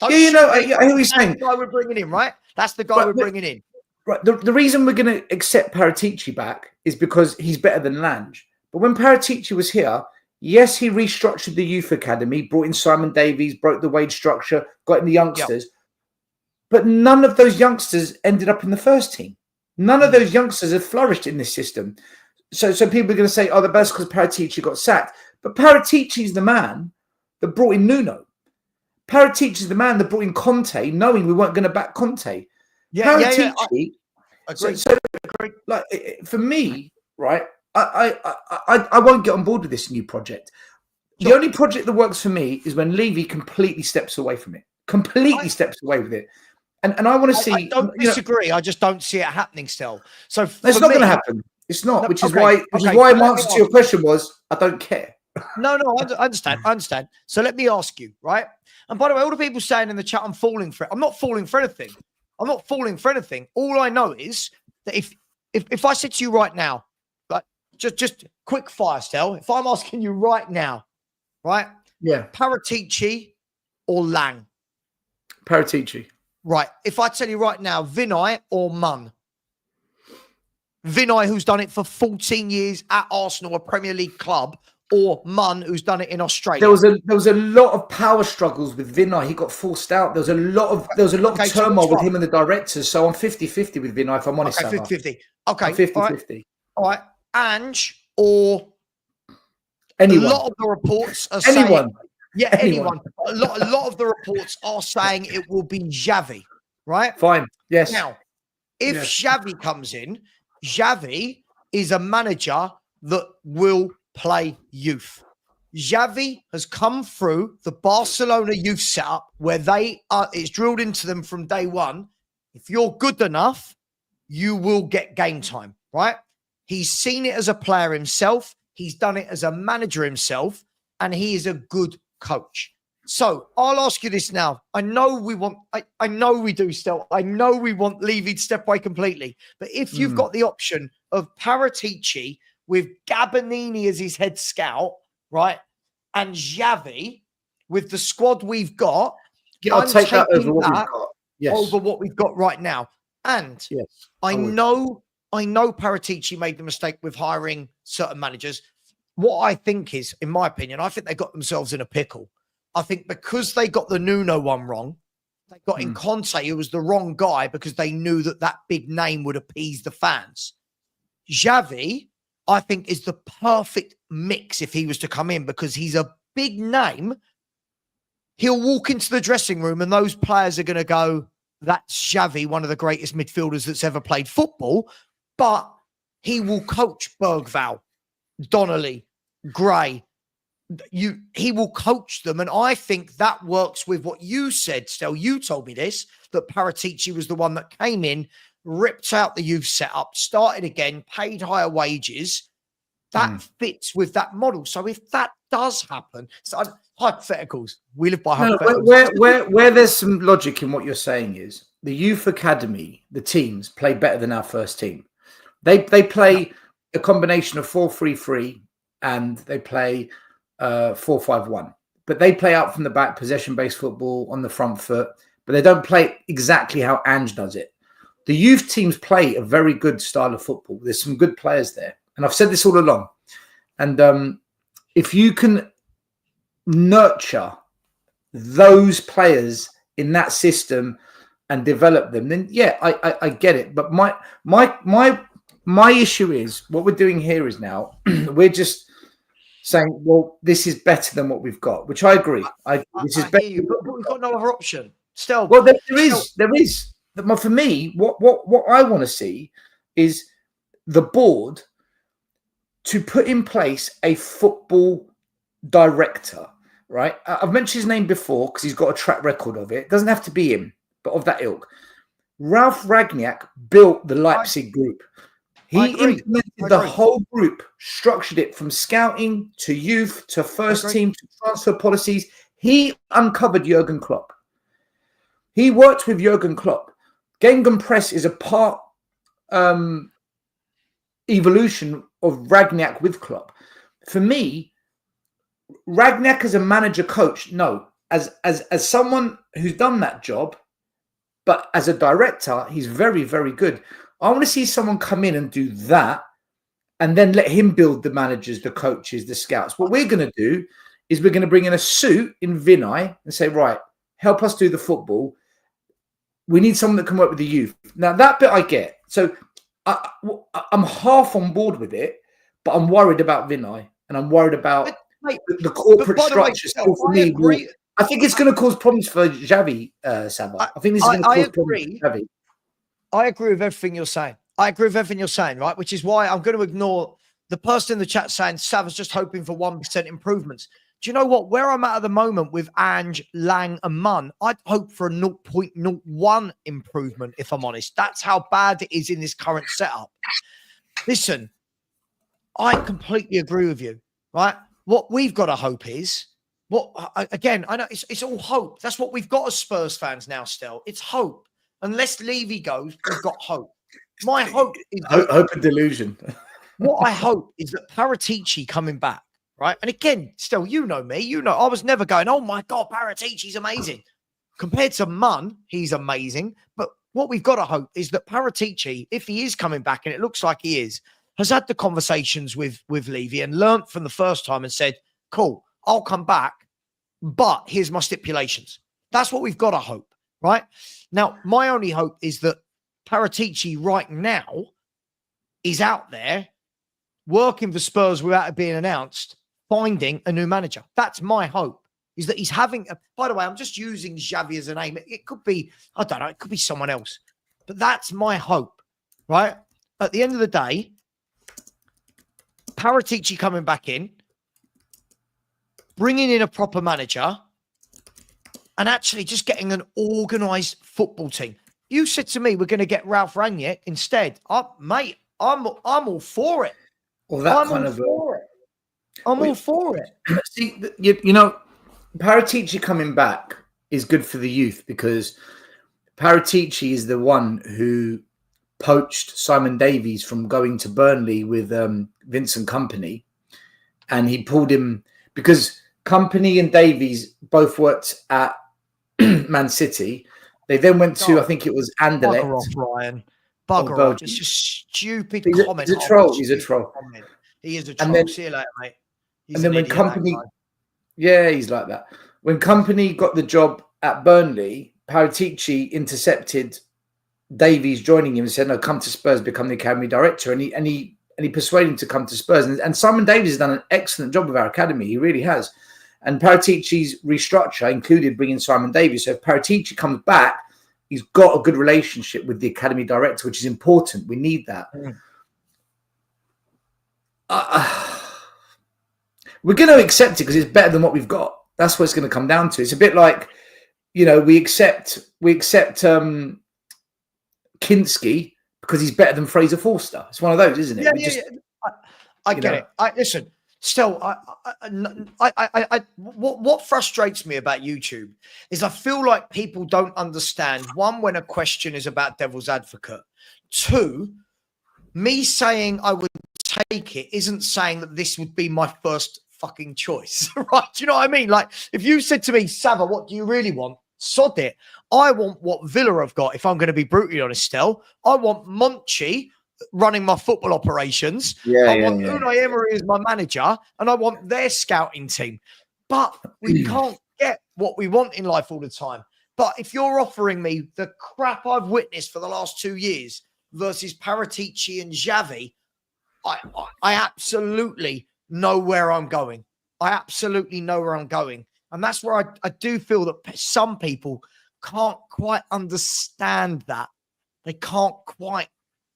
I hear what you're saying. That's the guy we're bringing in, right? That's the guy we're bringing in. Right. The reason we're going to accept Paratici back is because he's better than Lange. But when Paratici was here, yes, he restructured the youth academy, brought in Simon Davies, broke the wage structure, got in the youngsters. Yep. But none of those youngsters ended up in the first team. None of those youngsters have flourished in this system. So people are going to say, oh, the best because Paratici got sacked. But Paratici's the man that brought in Nuno. Paratici's the man that brought in Conte, knowing we weren't going to back Conte. Paratici. Like for me, right? I won't get on board with this new project. The only project that works for me is when Levy completely steps away from it. Steps away with it. And I want to see. I don't disagree. I just don't see it happening still. So it's not going to happen. It's not, which is why my answer to your question was, I don't care. No, I understand. So let me ask you, right? And by the way, all the people saying in the chat, I'm falling for it. I'm not falling for anything. All I know is that if I said to you right now, like just quick fire, Stel, if I'm asking you right now, right? Yeah. Paratici or Lang? Paratici. Right. If I tell you right now, Vinay or Munn? Vinay, who's done it for 14 years at Arsenal, a Premier League club, or Munn, who's done it in Australia? There was a lot of power struggles with Vinay. He got forced out. There was a lot of turmoil with him and the directors. So I'm 50-50 with Vinay, if I'm honest. Okay, 50-50. Okay. I'm 50-50. All right. Ange or anyone. A lot of the reports are anyone. saying... Yeah, anyone. A lot of the reports are saying it will be Xavi, right? Fine. Yes. Now, if Xavi comes in, Xavi is a manager that will play youth. Xavi has come through the Barcelona youth setup where it's drilled into them from day one. If you're good enough, you will get game time, right? He's seen it as a player himself. He's done it as a manager himself, and he is a good coach. So I'll ask you this now. I know we do still. I know we want Levy to step away completely. But if you've got the option of Paratici with Gabonini as his head scout, right, and Xavi with the squad we've got, I'll take that over what we've got. Yes. Over what we've got right now. And yes, I know Paratici made the mistake with hiring certain managers. What I think is, in my opinion, I think they got themselves in a pickle. I think because they got the Nuno one wrong, they got in Conte, who was the wrong guy because they knew that big name would appease the fans. Xavi, I think, is the perfect mix if he was to come in because he's a big name. He'll walk into the dressing room and those players are going to go, that's Xavi, one of the greatest midfielders that's ever played football. But he will coach Bergvall, Donnelly, Gray. He will coach them. And I think that works with what you said, Stel. You told me this, that Paratici was the one that came in, ripped out the youth setup, started again, paid higher wages. That fits with that model. So if that does happen, so hypotheticals, we live by hypotheticals. Where there's some logic in what you're saying is the youth academy, the teams play better than our first team. They play a combination of 4-3-3 and they play 4-5-1. But they play out from the back, possession-based football on the front foot, but they don't play exactly how Ange does it. The youth teams play a very good style of football. There's some good players there. And I've said this all along. And if you can nurture those players in that system and develop them, then yeah, I get it. But my issue is what we're doing here is now we're just saying, well, this is better than what we've got, which I agree. This is better, but we've got no other option. Still, well, there is. For me, what I want to see is the board to put in place a football director, right? I've mentioned his name before because he's got a track record of it. It doesn't have to be him, but of that ilk. Ralph Rangnick built the Leipzig group. He implemented the whole group, structured it from scouting to youth to first team to transfer policies. He uncovered Jurgen Klopp. He worked with Jurgen Klopp. Gegenpress is a part evolution of Rangnick with Klopp. For me, Rangnick as a manager coach, no. As someone who's done that job, but as a director, he's very, very good. I want to see someone come in and do that and then let him build the managers, the coaches, the scouts. What we're going to do is we're going to bring in a suit in Vinay and say, right, help us do the football. We need someone that can work with the youth. Now, that bit I get. So I'm half on board with it, but I'm worried about Vinay and I'm worried about the corporate structure. For me, I think it's going to cause problems for Xavi, SAVVA. I think this is going to cause problems for Xavi. I agree with everything you're saying. Right? Which is why I'm going to ignore the person in the chat saying SAVVA's just hoping for 1% improvements. Do you know what? Where I'm at the moment with Ange, Lang and Munn, I'd hope for a 0.01 improvement, if I'm honest. That's how bad it is in this current setup. Listen, I completely agree with you, right? What we've got to hope is, again, I know it's all hope. That's what we've got as Spurs fans now still. It's hope. Unless Levy goes, we've got hope. My hope is... Hope and delusion. What I hope is that Paratici coming back, right? And again, still, you know me. I was never going, oh my God, Paratici's amazing. Compared to Munn, he's amazing. But what we've got to hope is that Paratici, if he is coming back, and it looks like he is, has had the conversations with Levy and learnt from the first time and said, cool, I'll come back, but here's my stipulations. That's what we've got to hope. Right now, my only hope is that Paratici right now is out there working for Spurs without it being announced, finding a new manager. That's my hope, is that he's having by the way, I'm just using Xavi as a name. It could be, I don't know, it could be someone else. But that's my hope, right? at the end of the day, Paratici coming back in, bringing in a proper manager, and actually just getting an organised football team. You said to me, we're going to get Ralph Rangnick instead. Mate, I'm all for it. Well, that I'm kind all of for it. I'm all for it. See, you know, Paratici coming back is good for the youth because Paratici is the one who poached Simon Davies from going to Burnley with Vincent Kompany, and he pulled him because Kompany and Davies both worked at Man City. They then went to, I think it was Anderlecht. Bugger off, Ryan. Bugger off. It's a stupid comment. He's a troll. He's a troll. Comment. He is a troll. Then, see you later, mate. And then when Kompany, yeah, he's like that. When Kompany got the job at Burnley, Paratici intercepted Davies joining him and said, "No, come to Spurs, become the academy director." And he persuaded him to come to Spurs. And Simon Davies has done an excellent job with our academy. He really has. And Paratici's restructure included bringing Simon Davies. So if Paratici comes back, he's got a good relationship with the academy director, which is important. We need that. We're going to accept it because it's better than what we've got. That's what it's going to come down to. It's a bit like, you know, we accept Kinski because he's better than Fraser Forster. It's one of those, isn't it? Yeah. I get it. Listen. Still, what frustrates me about YouTube is I feel like people don't understand, one, when a question is about devil's advocate. Two, me saying I would take it isn't saying that this would be my first fucking choice, right? Do you know what I mean? Like, if you said to me, Savva, what do you really want? Sod it. I want what Villa have got, if I'm going to be brutally honest, Stel. I want Monchi running my football operations. I want Unai Emery as my manager, and I want their scouting team. But we can't get what we want in life all the time. But if you're offering me the crap I've witnessed for the last 2 years versus Paratici and Xavi, I absolutely know where I'm going. I absolutely know where I'm going. And that's where I do feel that some people can't quite understand that. They can't quite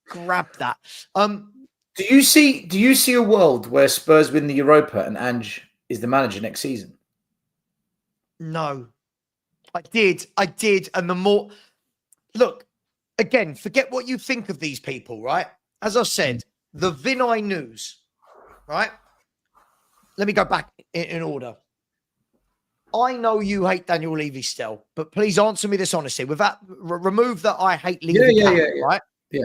grab that. Do you see a world where Spurs win the Europa and Ange is the manager next season? No. I did. And the more, look, again, forget what you think of these people, right? As I said, the Vinay news, right? Let me go back in order. I know you hate Daniel Levy still, but please answer me this honestly. Without remove that I hate Levy, right? Yeah.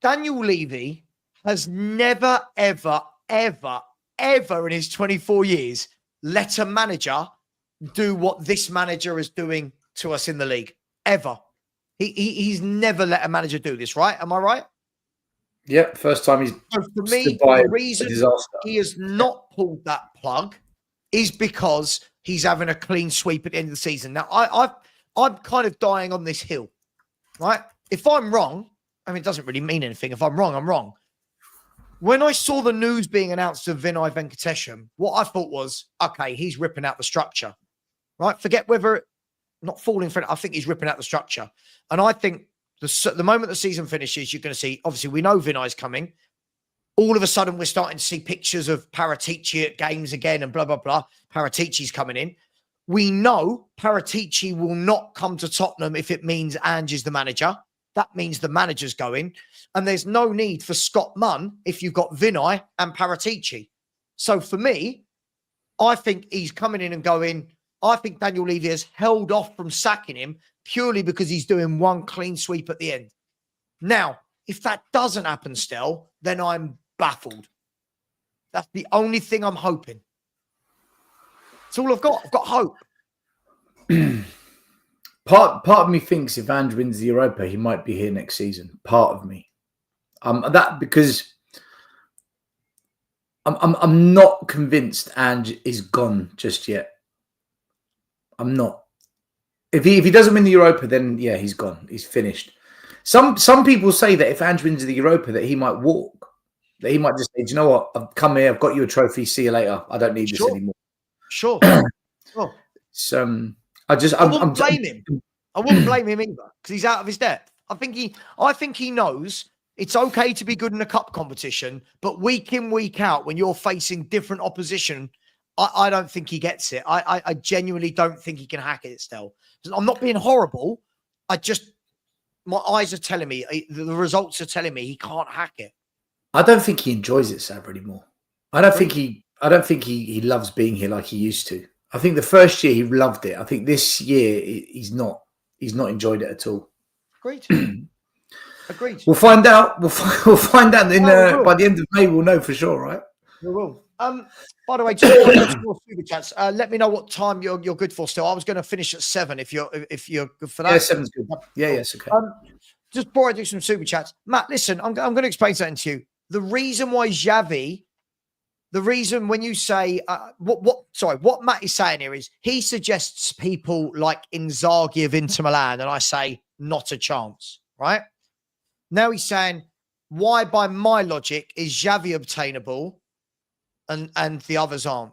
Daniel Levy has never, ever, ever, ever in his 24 years let a manager do what this manager is doing to us in the league. Ever. He's never let a manager do this, right? Am I right? Yeah, first time he's. So for me, the reason he has not pulled that plug is because he's having a clean sweep at the end of the season. Now, I'm kind of dying on this hill, right? If I'm wrong, I mean, it doesn't really mean anything. If I'm wrong, I'm wrong. When I saw the news being announced of Vinay Venkatesham, what I thought was, okay, he's ripping out the structure, right? Forget whether not falling for it. I think he's ripping out the structure. And I think the moment the season finishes, you're going to see, obviously, we know Vinay's coming. All of a sudden, we're starting to see pictures of Paratici at games again and blah, blah, blah. Paratici's coming in. We know Paratici will not come to Tottenham if it means Ange is the manager. That means the manager's going. And there's no need for Scott Munn if you've got Vinay and Paratici. So for me, I think he's coming in and going, I think Daniel Levy has held off from sacking him purely because he's doing one clean sweep at the end. Now, if that doesn't happen still, then I'm baffled. That's the only thing I'm hoping. That's all I've got. I've got hope. Part of me thinks if Ange wins the Europa, he might be here next season. Part of me, because I'm not convinced Ange is gone just yet. I'm not. If he doesn't win the Europa, then yeah, he's gone. He's finished. Some people say that if Ange wins the Europa, that he might walk. That he might just say, "Do you know what? I've come here. I've got you a trophy. See you later. I don't need this anymore." Sure. So I wouldn't blame him. I wouldn't blame him either because he's out of his depth. I think he knows it's okay to be good in a cup competition, but week in, week out, when you're facing different opposition, I don't think he gets it. I genuinely don't think he can hack it still. I'm not being horrible. My eyes are telling me, the results are telling me he can't hack it. I don't think he enjoys it, Sav, anymore. I don't think he loves being here like he used to. I think the first year he loved it. I think this year he's not enjoyed it at all. Agreed. Agreed. We'll find out. We'll find out by the end of May. We'll know for sure, right? We will. By the way, just more super chats. Let me know what time you're good for. Still, I was going to finish at 7. If you're good for that. Yeah, 7's good. Yeah, yes, okay. Just before I do some super chats, Matt, listen, I'm going to explain something to you. The reason why Xavi, the reason when you say what Matt is saying here is he suggests people like Inzaghi of Inter Milan, and I say not a chance, right? Now he's saying, why, by my logic, is Xavi obtainable and the others aren't?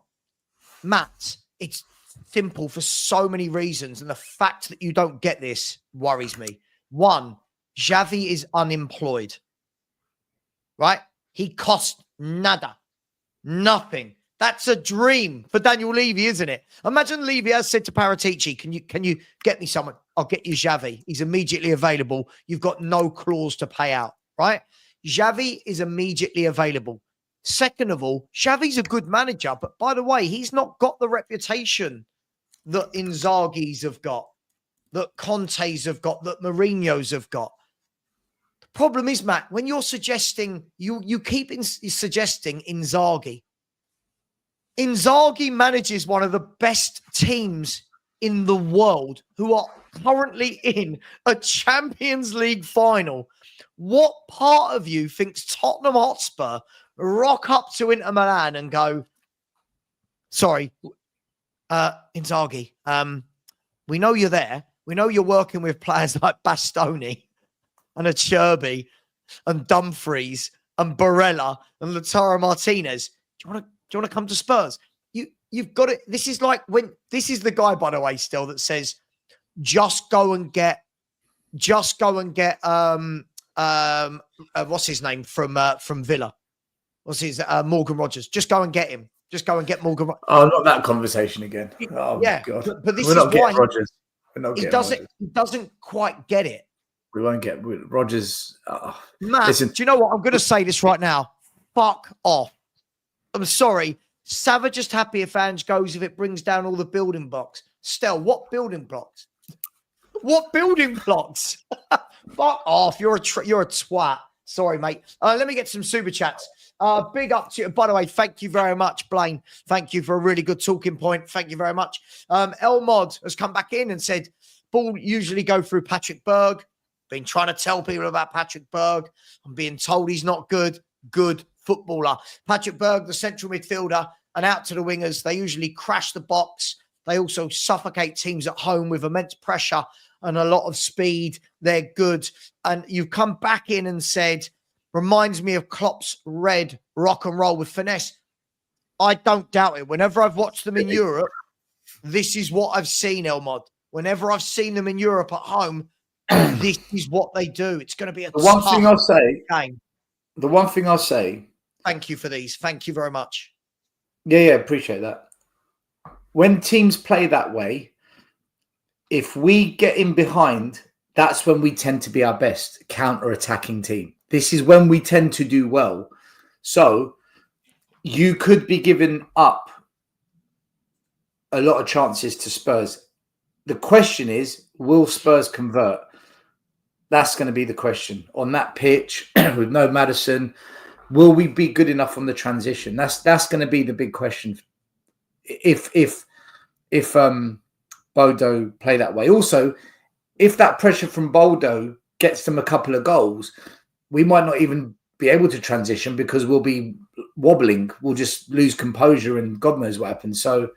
Matt, it's simple for so many reasons, and the fact that you don't get this worries me. One, Xavi is unemployed, right? He cost nada, nothing. That's a dream for Daniel Levy, isn't it? Imagine Levy has said to Paratici, can you get me someone? I'll get you Xavi. He's immediately available. You've got no clause to pay out, right? Xavi is immediately available. Second of all, Xavi's a good manager, but by the way, he's not got the reputation that Inzaghi's have got, that Conte's have got, that Mourinho's have got. The problem is, Matt, when you're suggesting, you keep suggesting Inzaghi. Inzaghi manages one of the best teams in the world who are currently in a Champions League final. What part of you thinks Tottenham Hotspur rock up to Inter Milan and go, sorry, Inzaghi, we know you're there. We know you're working with players like Bastoni and Acerbi and Dumfries and Barella and Lautaro Martinez. Do you want to come to Spurs? You've got it. This is like when this is the guy, by the way, still that says, just go and get what's his name from Villa? What's his Morgan Rogers? Just go and get him. Just go and get Morgan. Oh, not that conversation again. Oh yeah, God. But this We're is not why getting Rogers. He doesn't quite get it. We won't get Rogers. Matt, listen. do you know what? I'm going to say this right now. Fuck off. I'm sorry. SAVVA just happy if Ange goes if it brings down all the building blocks. Stel, what building blocks? What building blocks? Fuck off. You're a twat. Sorry, mate. Let me get some super chats. Big up to you. By the way, thank you very much, Blaine. Thank you for a really good talking point. Thank you very much. El Mod has come back in and said, ball usually go through Patrick Berg. Been trying to tell people about Patrick Berg. I'm being told he's not good. Good footballer. Patrick Berg, the central midfielder, and out to the wingers. They usually crash the box. They also suffocate teams at home with immense pressure and a lot of speed. They're good. And you've come back in and said, reminds me of Klopp's red rock and roll with finesse. I don't doubt it. Whenever I've watched them in Europe, this is what I've seen, Elmod. Whenever I've seen them in Europe at home, this is what they do. It's going to be a the one thing I'll say. Game. The one thing I'll say. Thank you for these. Thank you very much. Yeah, appreciate that. When teams play that way, if we get in behind, that's when we tend to be our best counter-attacking team. This is when we tend to do well. So you could be giving up a lot of chances to Spurs. The question is, will Spurs convert? That's going to be the question. On that pitch, with no Maddison, will we be good enough on the transition? That's going to be the big question. If Bodo play that way. Also, if that pressure from Bodo gets them a couple of goals, we might not even be able to transition because we'll be wobbling. We'll just lose composure and God knows what happens. So,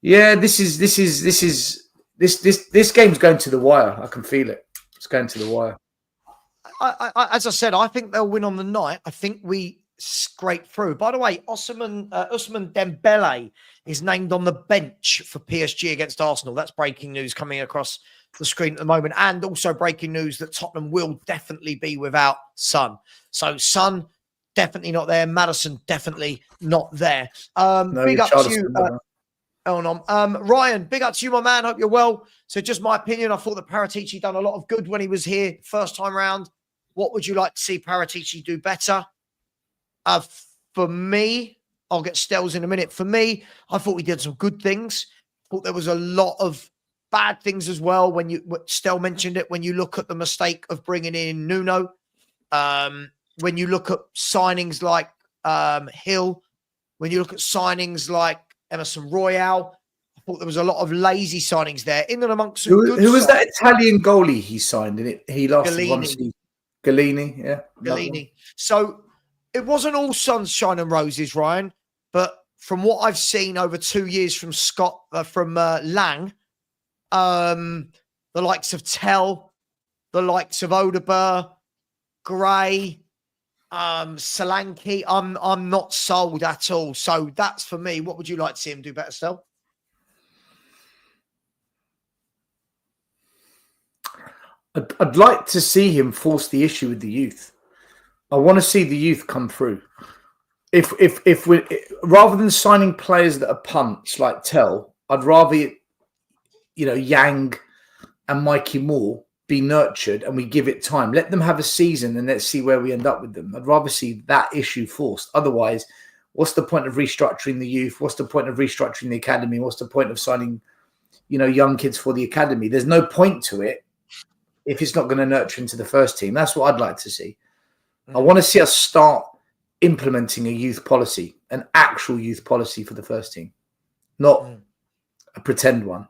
yeah, this game's going to the wire. I can feel it. It's going to the wire. As I said, I think they'll win on the night. I think we scrape through. By the way, Ousmane Dembele is named on the bench for PSG against Arsenal. That's breaking news coming across the screen at the moment. And also breaking news that Tottenham will definitely be without Son. So Son, definitely not there. Maddison, definitely not there. Big up to you. Ryan, big up to you, my man. Hope you're well. So just my opinion, I thought that Paratici done a lot of good when he was here first time round. What would you like to see Paratici do better? For me, I'll get Stells in a minute. For me, I thought we did some good things. Thought there was a lot of bad things as well. Stell mentioned it, when you look at the mistake of bringing in Nuno, when you look at signings like Hill, when you look at signings like Emerson Royale, I thought there was a lot of lazy signings there. In and amongst some good who was that Italian goalie he signed in it? He lasted one season. Gallini, yeah. Gallini. So it wasn't all sunshine and roses, Ryan, but from what I've seen over 2 years from Lang, the likes of Tell, the likes of Odeber, Gray, Solanke, I'm not sold at all. So that's for me. What would you like to see him do better, Stel? I'd like to see him force the issue with the youth. I want to see the youth come through. If we, rather than signing players that are punts like Tell, I'd rather, Yang and Mikey Moore be nurtured and we give it time. Let them have a season and let's see where we end up with them. I'd rather see that issue forced. Otherwise, what's the point of restructuring the youth? What's the point of restructuring the academy? What's the point of signing, young kids for the academy? There's no point to it if it's not going to nurture into the first team. That's what I'd like to see. I want to see us start implementing a youth policy, an actual youth policy for the first team, not a pretend one.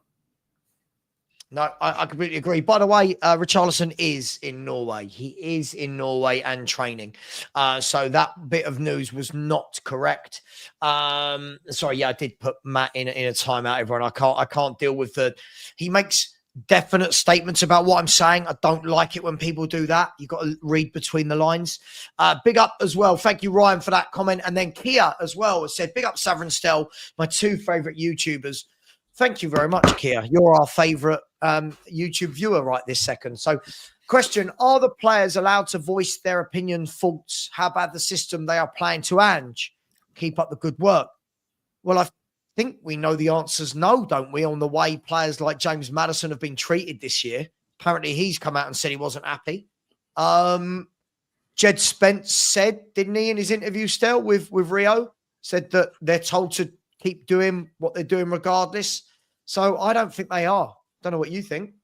No, I completely agree. By the way, Richarlison is in Norway. He is in Norway and training. So that bit of news was not correct. Sorry, I did put Matt in a timeout, everyone. I can't deal with he makes definite statements about what I'm saying. I don't like it when people do that. You've got to read between the lines. Big up as well. Thank you, Ryan, for that comment. And then Kia as well has said, big up SAVVA STEL, my two favorite YouTubers. Thank you very much, Kia. You're our favorite YouTube viewer right this second. So question, are the players allowed to voice their opinion, faults, how bad the system they are playing to Ange? Keep up the good work. Well, I think we know the answer's no, don't we, on the way players like James Maddison have been treated this year. Apparently he's come out and said he wasn't happy. Jed Spence said, didn't he, in his interview still with Rio, said that they're told to keep doing what they're doing regardless. So I don't think they are. Don't know what you think.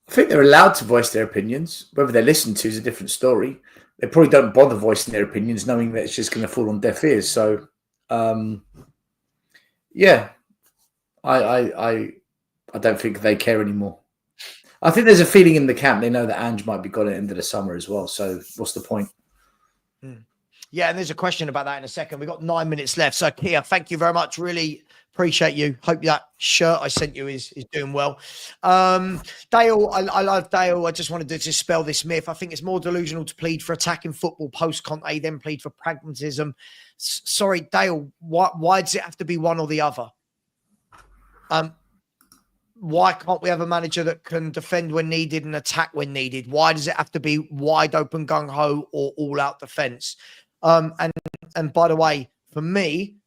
I think they're allowed to voice their opinions. Whether they're listened to is a different story. They probably don't bother voicing their opinions, knowing that it's just going to fall on deaf ears. So, yeah, I don't think they care anymore. I think there's a feeling in the camp. They know that Ange might be gone at the end of the summer as well. So what's the point? Yeah, and there's a question about that in a second. We've got 9 minutes left. So, Kia, thank you very much. Really appreciate you. Hope that shirt I sent you is doing well. Dale, I love Dale. I just wanted to dispel this myth. I think it's more delusional to plead for attacking football post-Conte than plead for pragmatism. Sorry, Dale, why does it have to be one or the other? Why can't we have a manager that can defend when needed and attack when needed? Why does it have to be wide open gung-ho or all-out defence? And by the way, for me,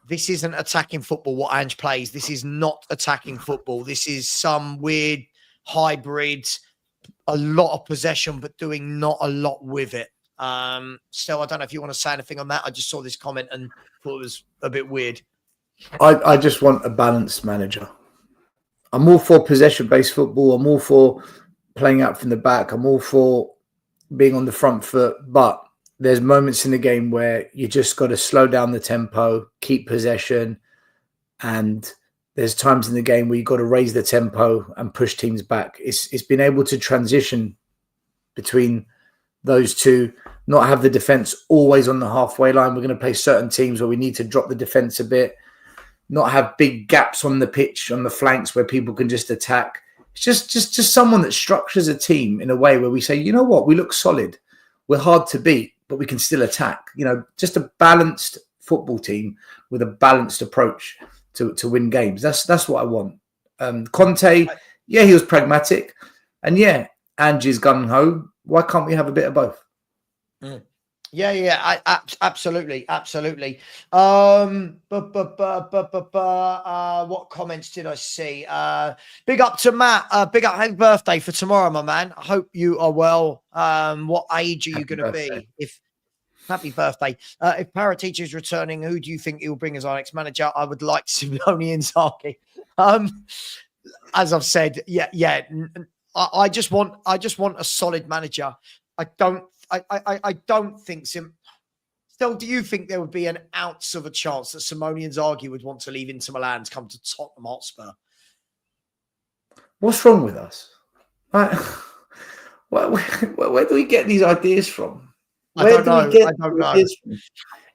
this isn't attacking football, what Ange plays. This is not attacking football. This is some weird hybrid, a lot of possession, but doing not a lot with it. Still, I don't know if you want to say anything on that. I just saw this comment and thought it was a bit weird. I just want a balanced manager. I'm all for possession-based football. I'm all for playing out from the back. I'm all for being on the front foot, but there's moments in the game where you just got to slow down the tempo, keep possession. And there's times in the game where you've got to raise the tempo and push teams back. It's been able to transition between those two, not have the defense always on the halfway line. We're going to play certain teams where we need to drop the defense a bit, not have big gaps on the pitch, on the flanks where people can just attack. It's just someone that structures a team in a way where we say, you know what, we look solid. We're hard to beat, but we can still attack. Just a balanced football team with a balanced approach to win games. That's what I want. Conte, yeah, he was pragmatic, and yeah, Angie's gung ho. Why can't we have a bit of both? Yeah, absolutely. What comments did I see? Big up to Matt. Big up, happy birthday for tomorrow, my man. I hope you are well. What age are you going to be? Happy birthday. If Parrot Teacher is returning, who do you think he'll bring as our next manager? I would like Simeone Inzaghi. As I've said, I just want a solid manager. I don't think Still, do you think there would be an ounce of a chance that Simone Inzaghi would want to leave Inter Milan to come to Tottenham Hotspur? What's wrong with us? Where do we get these ideas from? I don't know.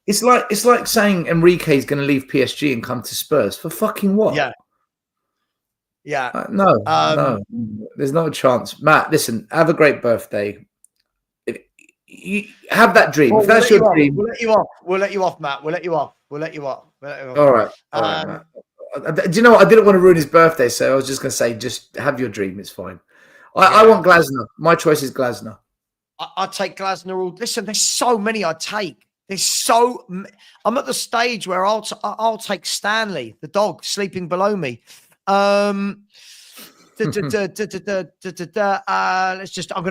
It's like saying Enrique is going to leave PSG and come to Spurs for fucking what? Yeah. No, there's no chance. Matt, listen, have a great birthday. You have that dream. If that's your dream, we'll let you off, Matt. We'll let you off. All right, Matt. Do you know what? I didn't want to ruin his birthday, so I was just going to say, just have your dream. It's fine. I want Glasner. My choice is Glasner. I'd take Glasner. Listen, there's so many I'd take. I'm at the stage where I'll take Stanley, the dog sleeping below me. I'm going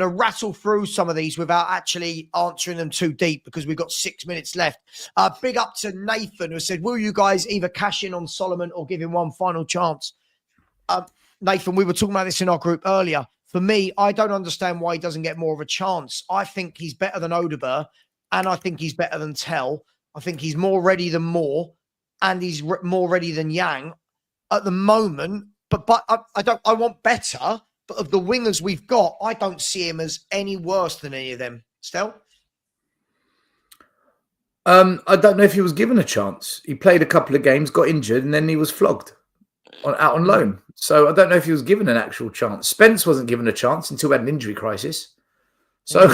to rattle through some of these without actually answering them too deep because we've got 6 minutes left. Big up to Nathan, who said, will you guys either cash in on Solomon or give him one final chance? Nathan, we were talking about this in our group earlier. For me, I don't understand why he doesn't get more of a chance. I think he's better than Odegaard, and I think he's better than Tell. I think he's more ready than Moore, and he's more ready than Yang at the moment. But I want better. But of the wingers we've got, I don't see him as any worse than any of them. Stel? I don't know if he was given a chance. He played a couple of games, got injured, and then he was flogged out on loan. So I don't know if he was given an actual chance. Spence wasn't given a chance until we had an injury crisis. So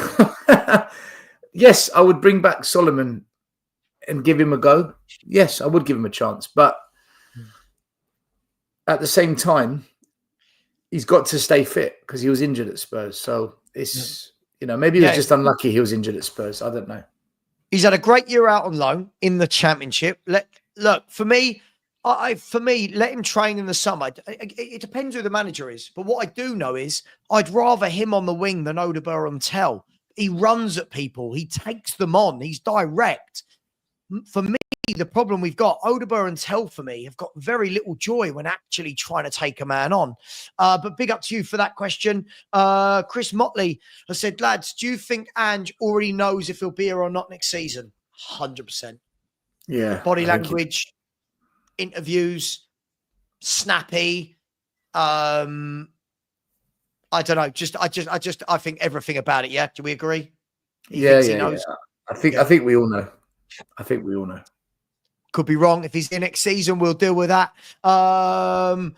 yes, I would bring back Solomon and give him a go. Yes, I would give him a chance. But at the same time, he's got to stay fit because he was injured at Spurs. So it's, maybe he was just unlucky he was injured at Spurs. I don't know. He's had a great year out on loan in the Championship. Look, for me, let him train in the summer. It depends who the manager is. But what I do know is I'd rather him on the wing than Odegaard and Tell. He runs at people. He takes them on. He's direct. For me, the problem we've got, Odegaard and Tell for me have got very little joy when actually trying to take a man on. But big up to you for that question. Chris Motley has said, lads, do you think Ange already knows if he'll be here or not next season? 100%. Yeah. Body language, interviews, snappy. I don't know. I think everything about it. Yeah. Do we agree? He knows. I think we all know. Could be wrong. If he's here next season, we'll deal with that. Barat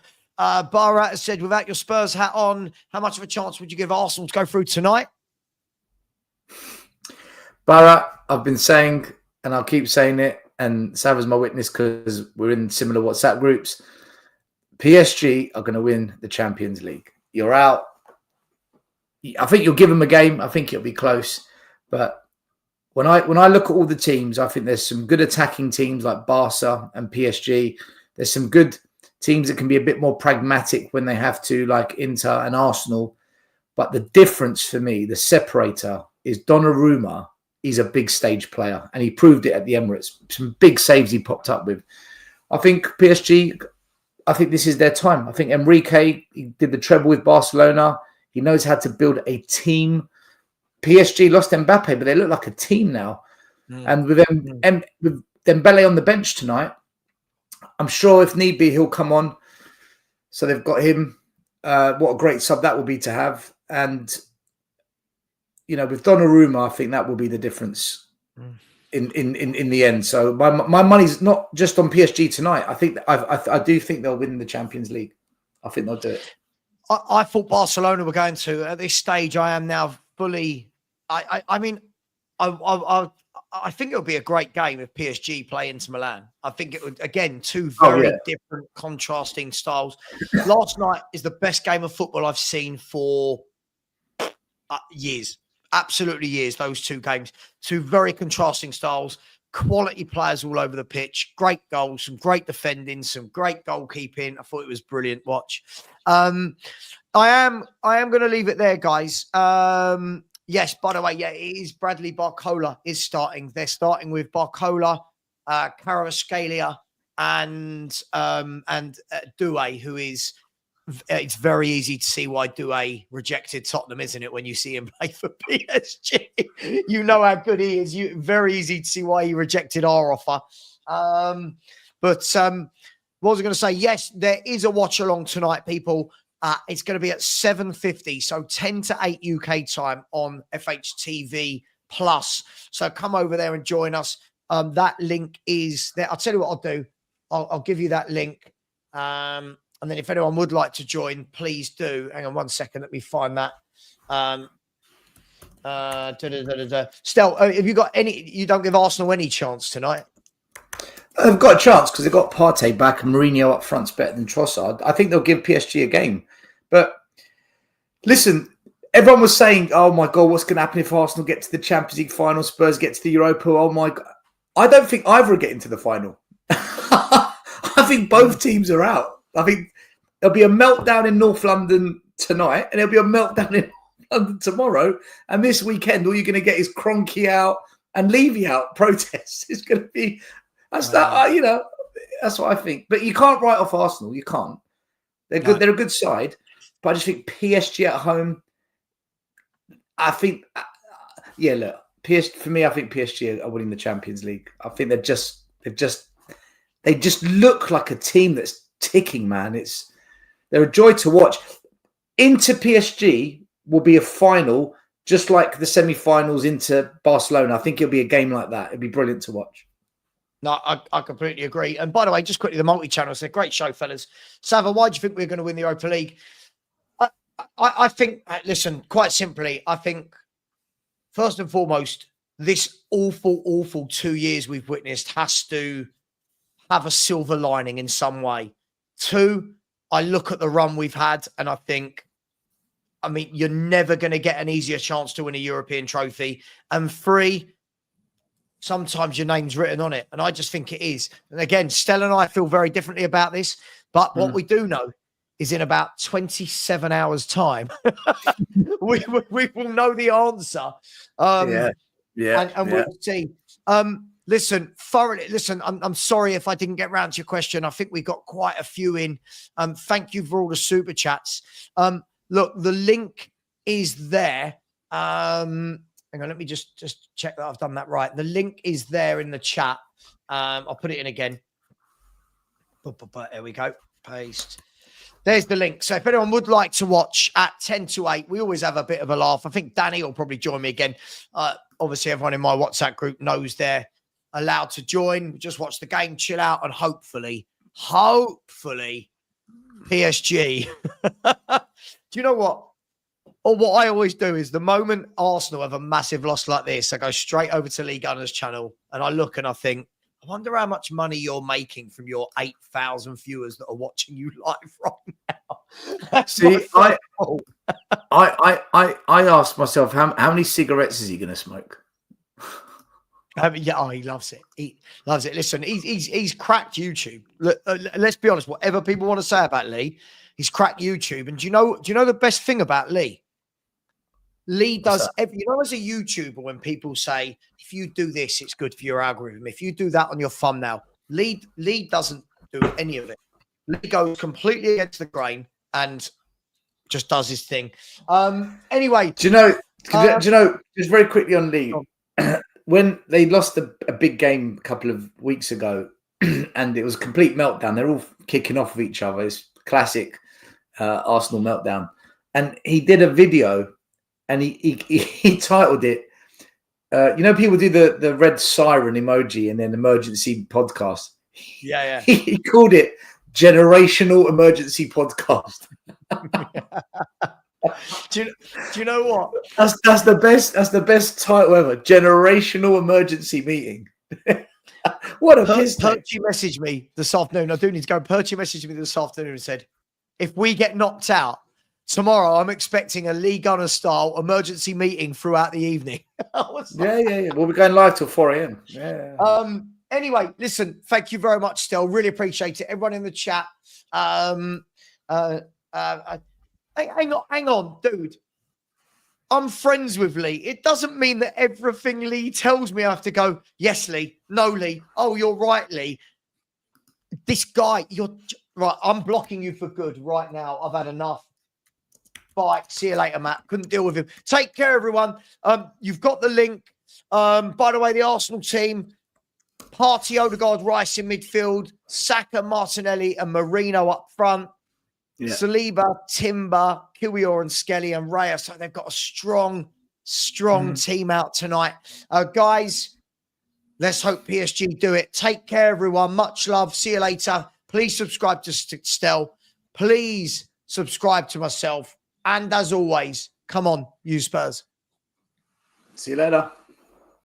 has said, without your Spurs hat on, how much of a chance would you give Arsenal to go through tonight? Barat, I've been saying, and I'll keep saying it, and SAVVA's my witness because we're in similar WhatsApp groups. PSG are going to win the Champions League. You're out. I think you'll give them a game. I think it'll be close. But when I look at all the teams, I think there's some good attacking teams like Barca and PSG. There's some good teams that can be a bit more pragmatic when they have to, like Inter and Arsenal. But the difference for me, the separator, is Donnarumma. He's a big stage player, and he proved it at the Emirates. Some big saves he popped up with. I think PSG, I think this is their time. I think Enrique, he did the treble with Barcelona. He knows how to build a team. PSG lost Mbappe, but they look like a team now. And with Dembele on the bench tonight, I'm sure if need be, he'll come on. So they've got him. What a great sub that will be to have. And, with Donnarumma, I think that will be the difference in the end. So my money's not just on PSG tonight. I think I do think they'll win the Champions League. I think they'll do it. I thought Barcelona were going to. At this stage, I am now fully... I mean, I think it'll be a great game if PSG play Inter Milan. I think it would, again, two very different, contrasting styles. Last night is the best game of football I've seen for years. Absolutely years, those two games. Two very contrasting styles, quality players all over the pitch, great goals, some great defending, some great goalkeeping. I thought it was brilliant watch. I am going to leave it there, guys. Yes, by the way, yeah, it is Bradley Barcola is starting. They're starting with Barcola, Kvaratskhelia, and Doué, who is. It's very easy to see why Doué rejected Tottenham, isn't it? When you see him play for PSG, you know how good he is. Very easy to see why he rejected our offer. What was I going to say? Yes, there is a watch along tonight, people. It's going to be at 7:50, so 10 to 8 UK time on FHTV Plus. So come over there and join us. That link is there. I'll tell you what I'll do. I'll give you that link. And then if anyone would like to join, please do. Hang on 1 second. Let me find that. Stel, have you got any? You don't give Arsenal any chance tonight? I've got a chance because they've got Partey back and Mourinho up front's better than Trossard. I think they'll give PSG a game. But listen, everyone was saying, oh my God, what's going to happen if Arsenal get to the Champions League final, Spurs get to the Europa? Oh my God. I don't think either are getting to the final. I think both teams are out. I think there'll be a meltdown in North London tonight and there'll be a meltdown in London tomorrow. And this weekend, all you're going to get is Kroenke out and Levy out protests. It's going to be... That's that's what I think. But you can't write off Arsenal. You can't. They're good. No. They're a good side. But I just think PSG at home. I think, look, for me, I think PSG are winning the Champions League. I think they just look like a team that's ticking, man. They're a joy to watch. Into PSG will be a final, just like the semi-finals into Barcelona. I think it'll be a game like that. It'll be brilliant to watch. No, I completely agree. And by the way, just quickly, the multi-channel, it's a great show, fellas. Sava, why do you think we're going to win the Europa League? I think, listen, quite simply, I think, first and foremost, this awful, awful 2 years we've witnessed has to have a silver lining in some way. Two, I look at the run we've had and I think, you're never going to get an easier chance to win a European trophy. And three, sometimes your name's written on it. And I just think it is. And again, Stella and I feel very differently about this. But what we do know is in about 27 hours' time, we will know the answer. And we'll see. Listen, I'm sorry if I didn't get round to your question. I think we got quite a few in. Thank you for all the super chats. Look, the link is there. Hang on, let me just check that I've done that right. The link is there in the chat. I'll put it in again. There we go. Paste. There's the link. So if anyone would like to watch at 10 to 8, we always have a bit of a laugh. I think Danny will probably join me again. Obviously, everyone in my WhatsApp group knows they're allowed to join. Just watch the game, chill out, and hopefully, PSG. Do you know what? Or what I always do is the moment Arsenal have a massive loss like this, I go straight over to Lee Gunner's channel and I look and I think, I wonder how much money you're making from your 8,000 viewers that are watching you live right now. See, I asked myself, how many cigarettes is he going to smoke? He loves it. He loves it. Listen, he's cracked YouTube. Look, let's be honest. Whatever people want to say about Lee, he's cracked YouTube. And do you know the best thing about Lee? Lee does as a YouTuber, when people say, if you do this, it's good for your algorithm. If you do that on your thumbnail, Lee doesn't do any of it. Lee goes completely against the grain and just does his thing. Anyway. Do you know, just very quickly on Lee, when they lost a big game a couple of weeks ago and it was a complete meltdown, they're all kicking off with each other. It's classic Arsenal meltdown. And he did a video and he titled it, people do the red siren emoji and then emergency podcast. Yeah. He called it Generational Emergency Podcast. Do you know what? That's the best. That's the best title ever. Generational emergency meeting. What a piss take. Perchy messaged me this afternoon. I do need to go. Perchy messaged me this afternoon and said, if we get knocked out tomorrow, I'm expecting a Lee Gunner style emergency meeting throughout the evening. Yeah. We'll be going live till 4 a.m. Yeah. Anyway, listen, thank you very much, Stel. Really appreciate it. Everyone in the chat. Hang on, dude. I'm friends with Lee. It doesn't mean that everything Lee tells me I have to go, yes, Lee. No, Lee. Oh, you're right, Lee. This guy, you're right. I'm blocking you for good right now. I've had enough. Bye. See you later, Matt. Couldn't deal with him. Take care, everyone. You've got the link. By the way, the Arsenal team, Partey, Odegaard, Rice in midfield, Saka, Martinelli, and Marino up front. Yeah. Saliba, Timber, Kiwior, and Skelly and Raya. So they've got a strong team out tonight. Guys, let's hope PSG do it. Take care, everyone. Much love. See you later. Please subscribe to Stel. Please subscribe to myself. And as always, come on, you Spurs. See you later.